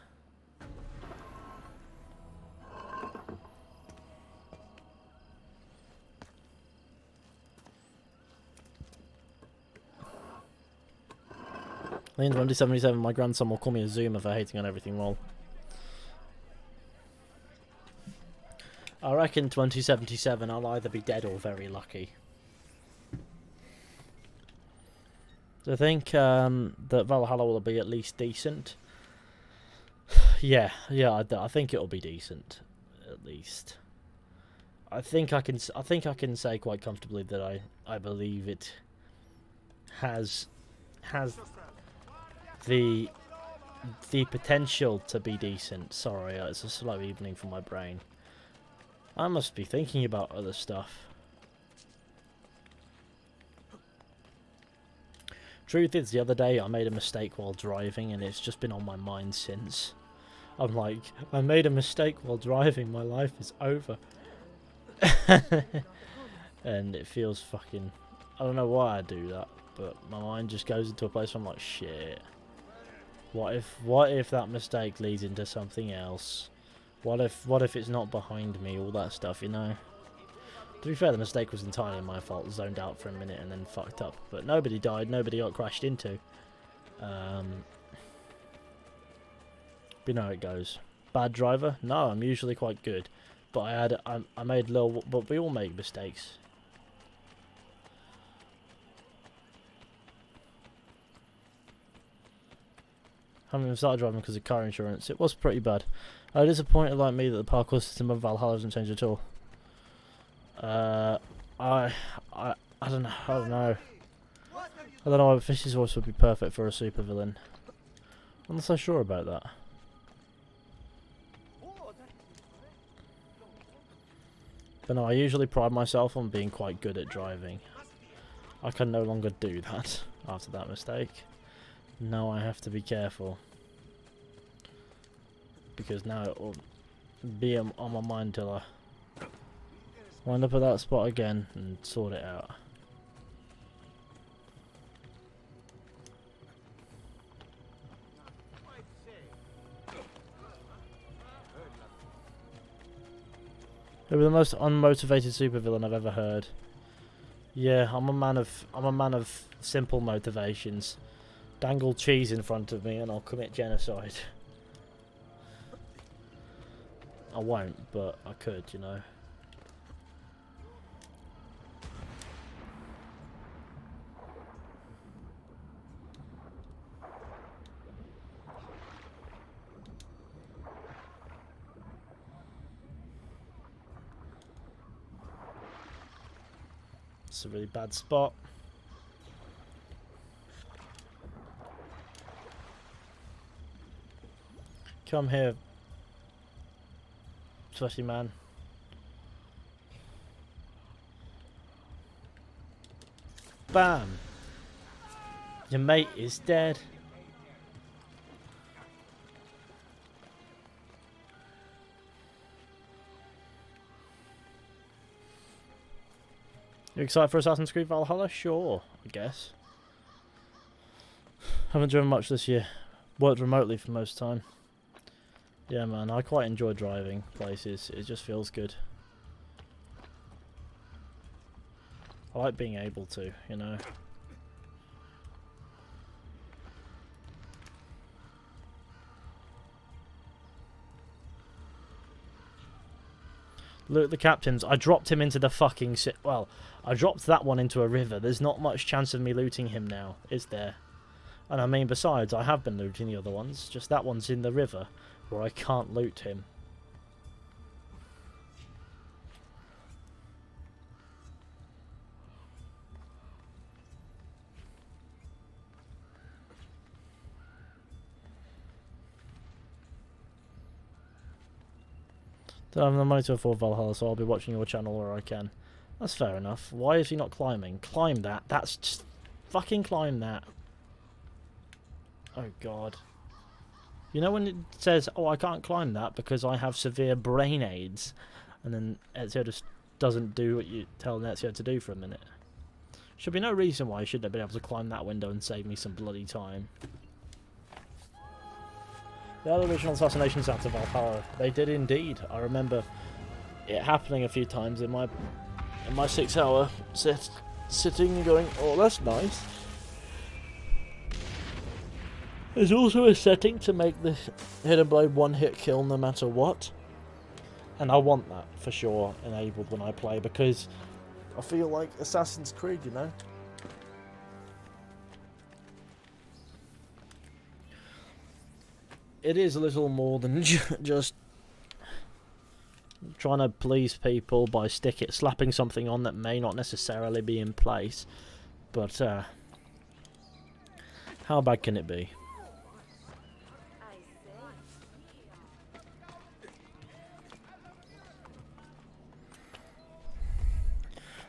Lean 2077, my grandson will call me a zoomer for hating on everything wrong. I reckon 2077 I'll either be dead or very lucky. So I think that Valhalla will be at least decent. yeah, I think it'll be decent, at least. I think I can say quite comfortably that I believe it has the potential to be decent. Sorry, it's a slow evening for my brain. I must be thinking about other stuff. Truth is, the other day I made a mistake while driving, and it's just been on my mind since. I'm like, I made a mistake while driving, my life is over. And it feels fucking... I don't know why I do that, but my mind just goes into a place where I'm like, shit. What if that mistake leads into something else? What if it's not behind me? All that stuff, you know. To be fair, the mistake was entirely my fault. Zoned out for a minute and then fucked up. But nobody died. Nobody got crashed into. But you know how it goes. Bad driver? No, I'm usually quite good. But I made little. But we all make mistakes. I haven't even started driving because of car insurance. It was pretty bad. I'm disappointed like me that the parkour system of Valhalla hasn't changed at all. I don't know. I don't know. I don't know if Fish's voice would be perfect for a supervillain. I'm not so sure about that. But no, I usually pride myself on being quite good at driving. I can no longer do that after that mistake. Now I have to be careful. Because now it will be on my mind till I wind up at that spot again and sort it out. They were the most unmotivated supervillain I've ever heard. Yeah, I'm a man of simple motivations. Dangle cheese in front of me and I'll commit genocide. I won't, but I could, you know. It's a really bad spot. Come here, sweaty man. Bam! Your mate is dead. You excited for Assassin's Creed Valhalla? Sure, I guess. Haven't driven much this year. Worked remotely for most time. Yeah, man, I quite enjoy driving places. It just feels good. I like being able to, you know. Look at the captains. I dropped him into the fucking... Well, I dropped that one into a river. There's not much chance of me looting him now, is there? And I mean, besides, I have been looting the other ones. Just that one's in the river, where I can't loot him. Don't have the money to afford Valhalla, so I'll be watching your channel where I can. That's fair enough. Why is he not climbing? Climb that. That's just... Fucking climb that. Oh, God. You know when it says, oh, I can't climb that because I have severe brain aids? And then Ezio just doesn't do what you tell Ezio to do for a minute. Should be no reason why you shouldn't have been able to climb that window and save me some bloody time. The other original assassinations out of Valhalla, they did indeed. I remember it happening a few times in my 6-hour sitting and going, oh, that's nice. There's also a setting to make the Hidden Blade one-hit kill no matter what. And I want that for sure enabled when I play, because I feel like Assassin's Creed, you know? It is a little more than just trying to please people by slapping something on that may not necessarily be in place. But, how bad can it be?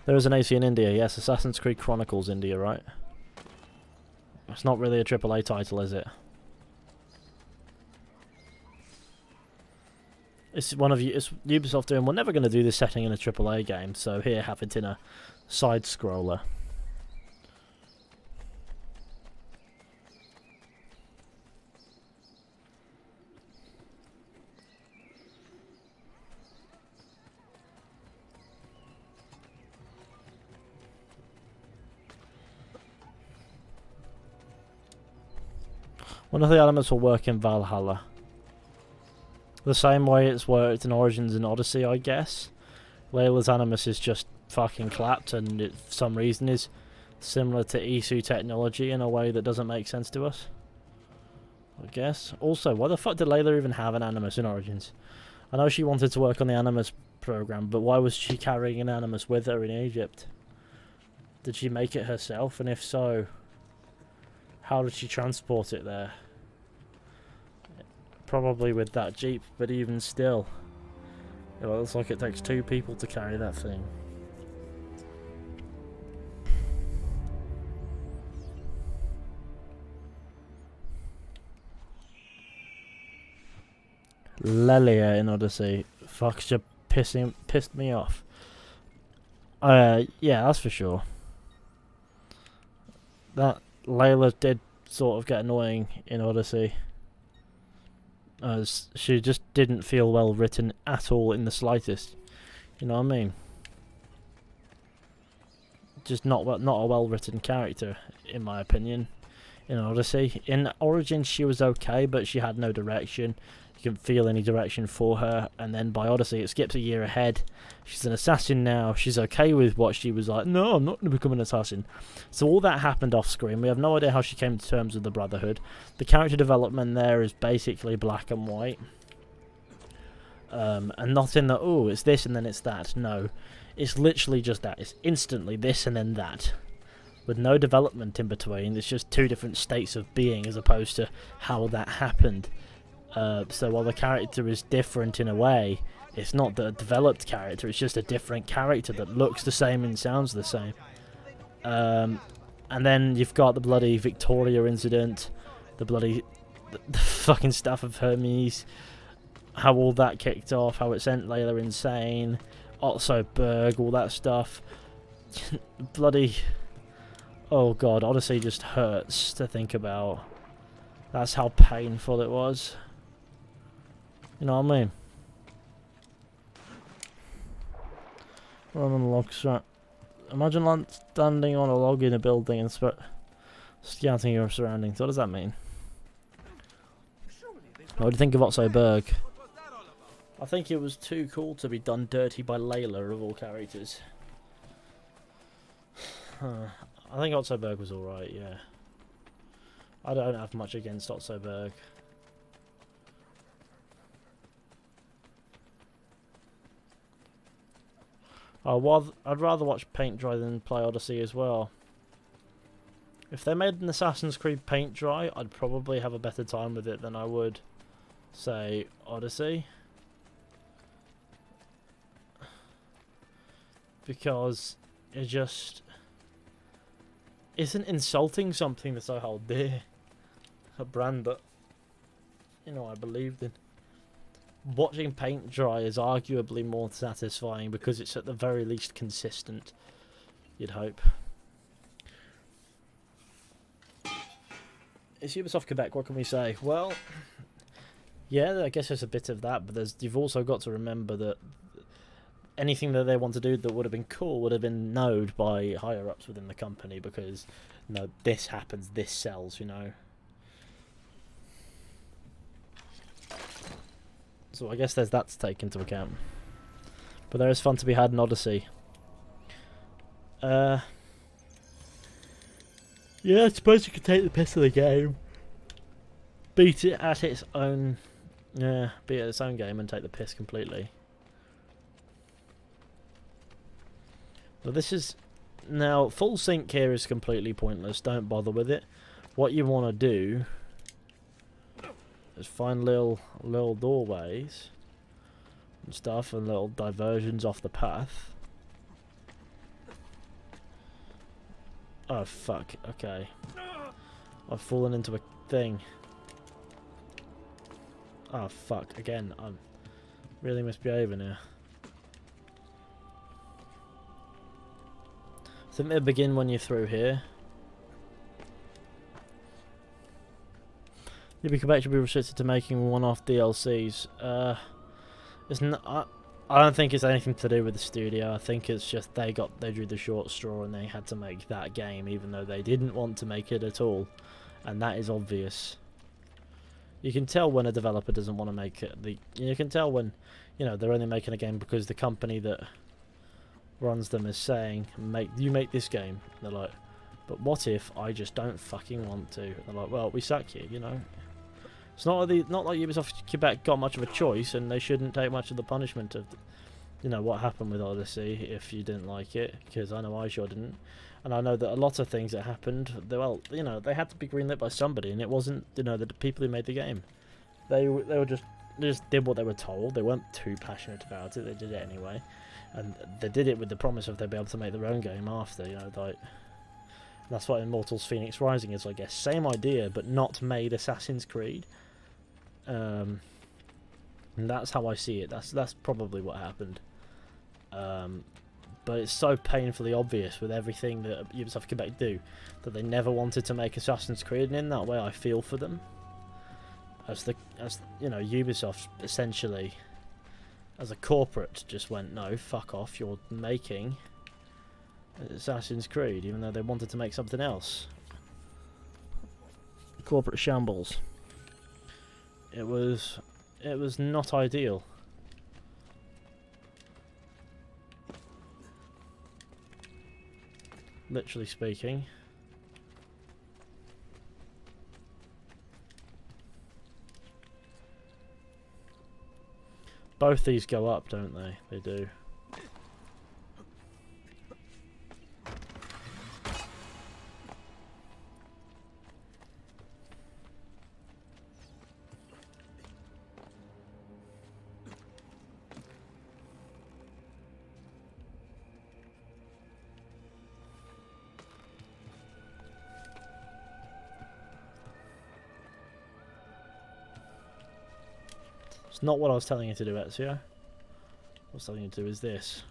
There is an AC in India, yes, Assassin's Creed Chronicles India, right? It's not really a AAA title, is it? It's Ubisoft doing, we're never going to do this setting in a AAA game, so here, have it in a side-scroller. One of the elements will work in Valhalla. The same way it's worked in Origins and Odyssey, I guess. Layla's Animus is just fucking clapped, and it, for some reason, is similar to Isu technology in a way that doesn't make sense to us, I guess. Also, why the fuck did Layla even have an Animus in Origins? I know she wanted to work on the Animus program, but why was she carrying an Animus with her in Egypt? Did she make it herself? And if so, how did she transport it there? Probably with that jeep, but even still, it looks like it takes 2 people to carry that thing. Lelia in Odyssey, fuck, she pissed me off. Yeah, that's for sure. That Layla did sort of get annoying in Odyssey, as she just didn't feel well written at all in the slightest. You know what I mean? Just not a well written character, in my opinion, in Odyssey. In Origins she was okay, but she had no direction. You couldn't feel any direction for her. And then by Odyssey it skips a year ahead. She's an assassin now. She's okay with what she was like, no, I'm not going to become an assassin. So all that happened off screen. We have no idea how she came to terms with the Brotherhood. The character development there is basically black and white. And not in the, oh, it's this and then it's that. No, it's literally just that. It's instantly this and then that, with no development in between. It's just 2 different states of being as opposed to how that happened. So while the character is different in a way, it's not the developed character, it's just a different character that looks the same and sounds the same. And then you've got the bloody Victoria incident, the fucking Staff of Hermes, how all that kicked off, how it sent Layla insane, Otso Berg, all that stuff. Bloody, oh god, Odyssey just hurts to think about. That's how painful it was. You know what I mean? Run on the log strap. Imagine standing on a log in a building and scouting your surroundings. What does that mean? What do you think of Otso Berg? I think it was too cool to be done dirty by Layla of all characters. I think Otso Berg was alright, yeah. I don't have much against Otso Berg. I'd rather watch paint dry than play Odyssey as well. If they made an Assassin's Creed paint dry, I'd probably have a better time with it than I would, say, Odyssey. Because it just isn't insulting something that I hold dear. A brand that, you know, I believed in. watching paint dry is arguably more satisfying because it's at the very least consistent, you'd hope. It's Ubisoft Quebec, what can we say? Well, yeah, I guess there's a bit of that, but you've also got to remember that anything that they want to do that would have been cool would have been known by higher-ups within the company because, you know, this happens, this sells, you know. So I guess there's that to take into account. But there is fun to be had in Odyssey. Yeah, I suppose you could take the piss of the game. Beat it at its own... Yeah, beat it at its own game and take the piss completely. But this is... Now, full sync here is completely pointless. Don't bother with it. What you want to do is find little doorways and stuff and little diversions off the path. Oh, fuck. Okay. I've fallen into a thing. Oh, fuck. Again, I'm really misbehaving here. I think they begin when you're through here. Ubi Quebec should be restricted to making one-off DLCs. It's not... I don't think it's anything to do with the studio. I think it's just they drew the short straw and they had to make that game even though they didn't want to make it at all. And that is obvious. You can tell when a developer doesn't want to make it. You can tell when, you know, they're only making a game because the company that runs them is saying, you make this game. And they're like, but what if I just don't fucking want to? And they're like, well, we sack you, you know. It's not like Ubisoft Quebec got much of a choice, and they shouldn't take much of the punishment of, you know, what happened with Odyssey if you didn't like it, because I know I sure didn't. And I know that a lot of things that happened, well, you know, they had to be greenlit by somebody, and it wasn't, you know, the people who made the game. They just did what they were told. They weren't too passionate about it. They did it anyway, and they did it with the promise of they'd be able to make their own game after, you know, like. That's what Immortals Phoenix Rising is, I guess. Same idea, but not made Assassin's Creed. And that's how I see it. That's probably what happened. But it's so painfully obvious with everything that Ubisoft Quebec do that they never wanted to make Assassin's Creed, and in that way I feel for them. As you know, Ubisoft essentially, as a corporate, just went, no, fuck off. You're making Assassin's Creed, even though they wanted to make something else. Corporate shambles. It was not ideal. Literally speaking. Both these go up, don't they? They do. It's not what I was telling you to do, Ezio. What I was telling you to do is this.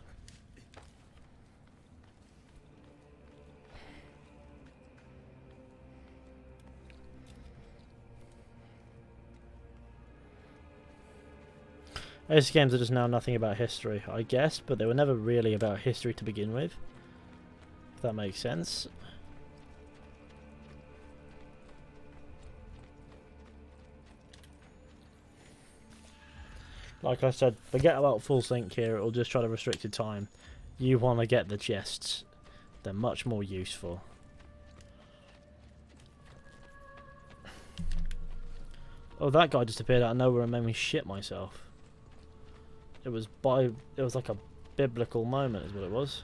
These games are just now nothing about history, I guess, but they were never really about history to begin with. If that makes sense. Like I said, forget about full sync here, it'll just try to restricted time. You want to get the chests. They're much more useful. Oh, that guy just appeared out of nowhere and made me shit myself. It was like a biblical moment is what it was.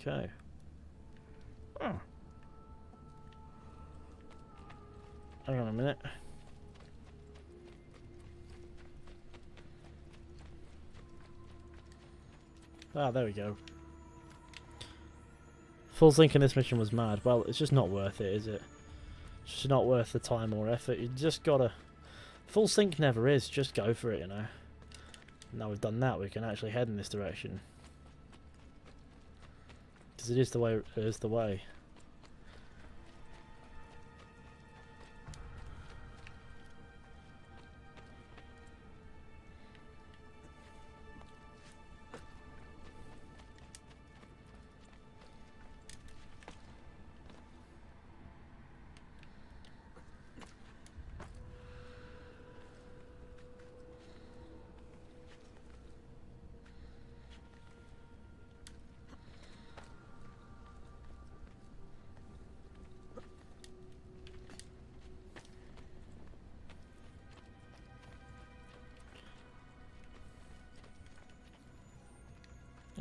Okay. Oh. Hang on a minute. Ah, there we go. Full sync in this mission was mad. Well, it's just not worth it, is it? It's just not worth the time or effort. You just gotta... Full sync never is, just go for it, you know. Now we've done that, we can actually head in this direction. Because it is the way, it is the way.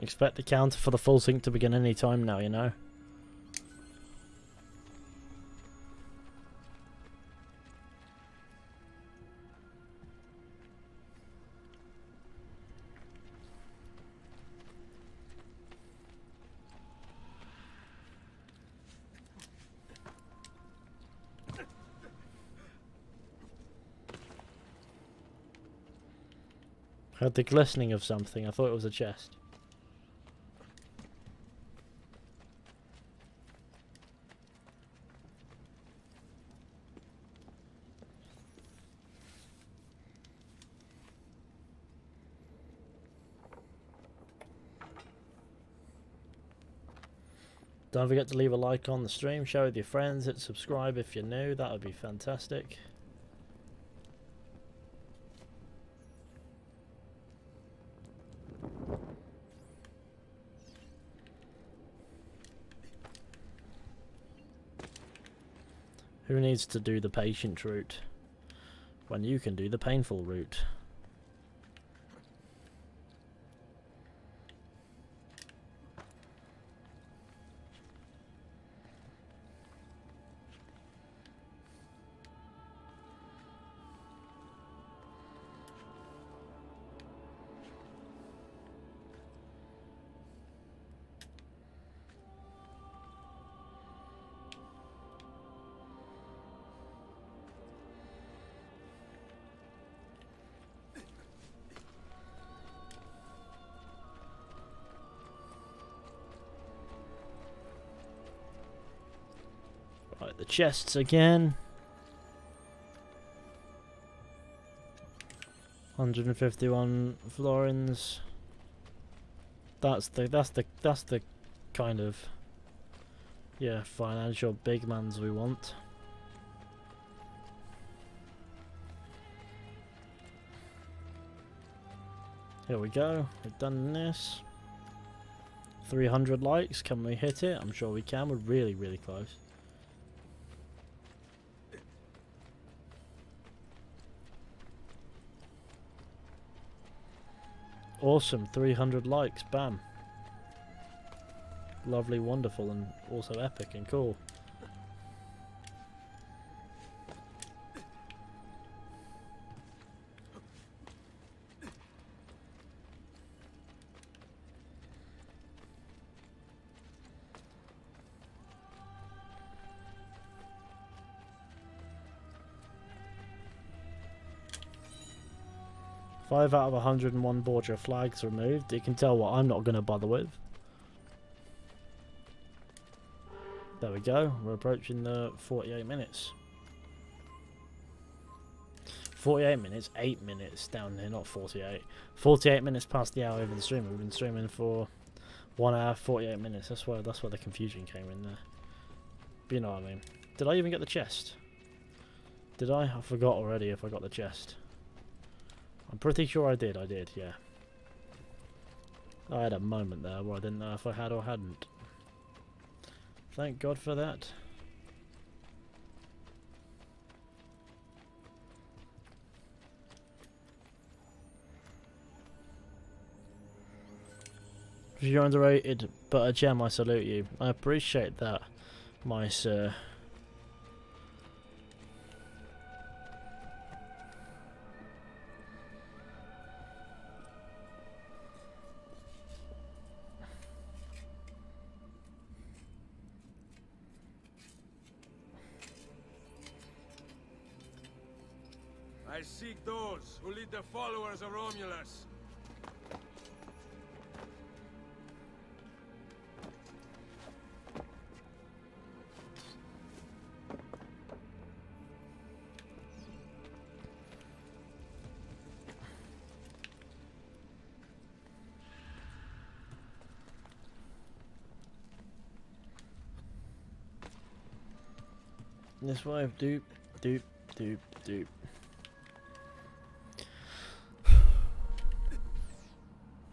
Expect the counter for the full sync to begin any time now, you know. Heard the glistening of something. I thought it was a chest. Don't forget to leave a like on the stream, share with your friends, hit subscribe if you're new, that would be fantastic. Who needs to do the patient route when you can do the painful route? Right, the chests again. 151 florins. That's the kind of, yeah, financial big mans we want. Here we go. We've done this. 300 likes. Can we hit it? I'm sure we can. We're really, really close. Awesome, 300 likes, bam. Lovely, wonderful, and also epic and cool. Five out of 101 Borgia flags removed. You can tell what I'm not going to bother with. There we go. We're approaching the 48 minutes. 48 minutes, 8 minutes down here, not 48. 48 minutes past the hour over the stream. We've been streaming for 1 hour, 48 minutes. That's where the confusion came in there. But you know what I mean. Did I even get the chest? Did I? I forgot already if I got the chest. I'm pretty sure I did, yeah. I had a moment there where I didn't know if I had or hadn't. Thank God for that. If you're underrated, but a gem, I salute you. I appreciate that, my sir. I seek those who lead the followers of Romulus. This way, doop, doop, doop, doop.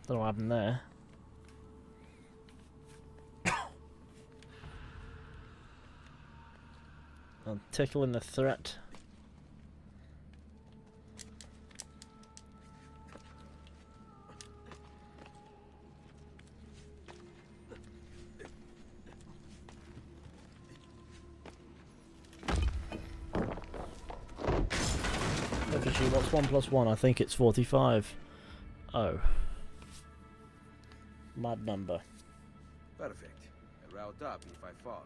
Don't know what happened there. I'm tickling the threat. Officially, what's 1 plus 1? I think it's 45. Oh. Mad number. Perfect. A route up if I fall.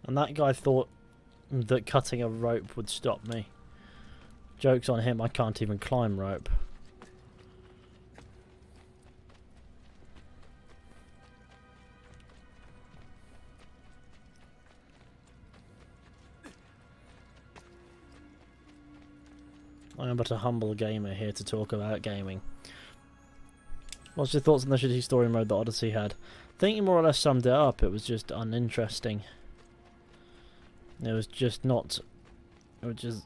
And that guy thought that cutting a rope would stop me. Joke's on him, I can't even climb rope. I am but a humble gamer here to talk about gaming. What's your thoughts on the shitty story mode that Odyssey had? I think you more or less summed it up. It was just uninteresting. It was just not... It was just...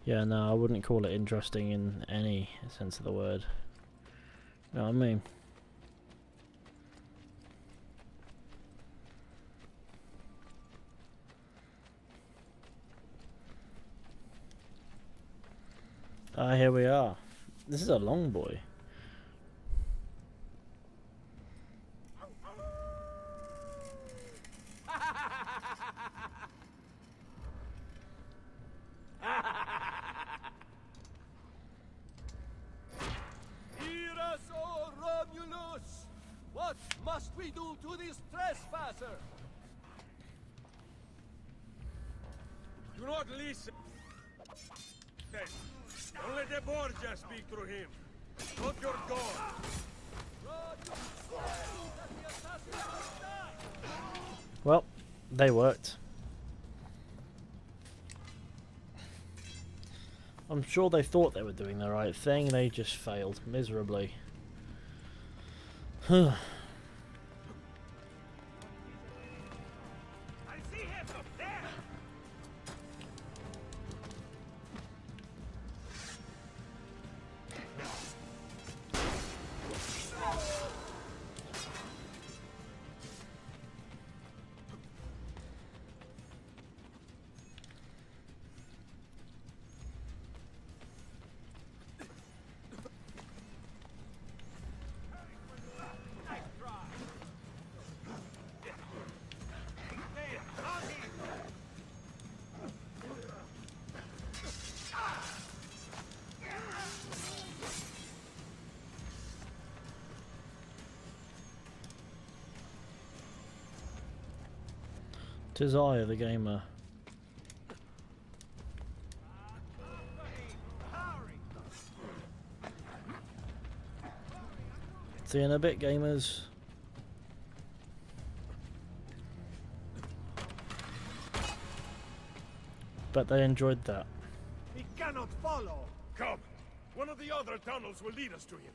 Yeah, no, I wouldn't call it interesting in any sense of the word. You know what I mean? Ah, here we are. This is a long boy. Hear us, O Romulus! What must we do to this trespasser? Do not listen. Okay. Don't let the Borgia speak through him. Not your god. Well, they worked. I'm sure they thought they were doing the right thing, they just failed miserably. I see him there! Tis I, the gamer. See you in a bit, gamers. Bet they enjoyed that. He cannot follow! Come! One of the other tunnels will lead us to him.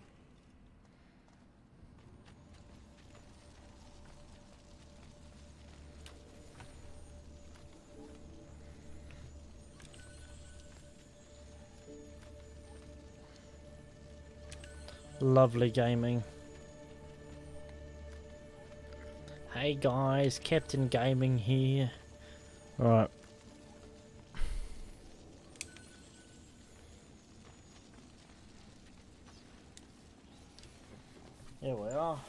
Lovely gaming. Hey guys, Captain Gaming here. Right. Here we are.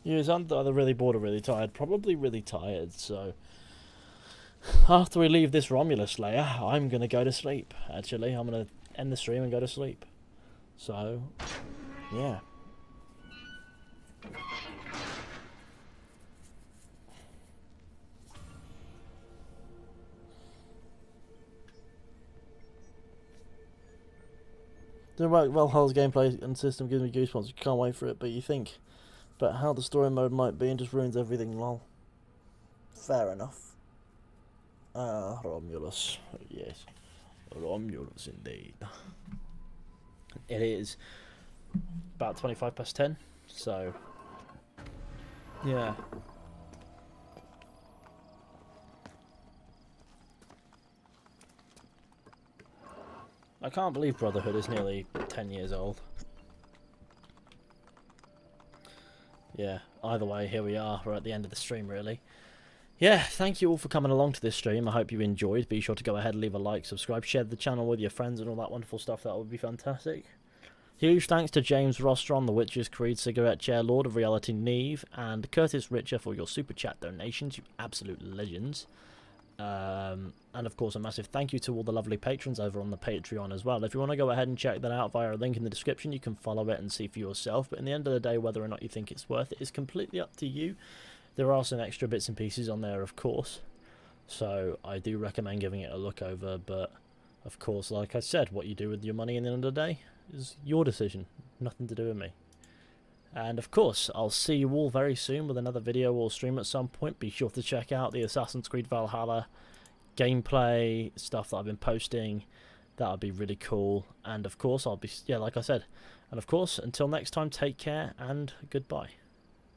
Yeah, I'm either really bored or really tired. Probably really tired, so... After we leave this Romulus layer, I'm going to go to sleep, actually. I'm going to end the stream and go to sleep. So, yeah. The Valhalla's gameplay and system gives me goosebumps. Can't wait for it, but you think about how the story mode might be and just ruins everything, lol. Fair enough. Romulus. Yes. Romulus indeed. It is about 25 past 10, so yeah. I can't believe Brotherhood is nearly 10 years old. Yeah, either way, here we are. We're at the end of the stream, really. Yeah, thank you all for coming along to this stream. I hope you enjoyed. Be sure to go ahead and leave a like, subscribe, share the channel with your friends and all that wonderful stuff. That would be fantastic. Huge thanks to James Rostron, The Witcher's Creed, Cigarette Chair, Lord of Reality, Neve, and Curtis Richer for your super chat donations. You absolute legends. And of course, a massive thank you to all the lovely patrons over on the Patreon as well. If you want to go ahead and check that out via a link in the description, you can follow it and see for yourself. But in the end of the day, whether or not you think it's worth it is completely up to you. There are some extra bits and pieces on there, of course, so I do recommend giving it a look over, but of course, like I said, what you do with your money in the end of the day is your decision, nothing to do with me. And of course, I'll see you all very soon with another video or stream at some point. Be sure to check out the Assassin's Creed Valhalla gameplay stuff that I've been posting. That would be really cool. And of course, I'll be, yeah, like I said, and of course, until next time, take care and goodbye.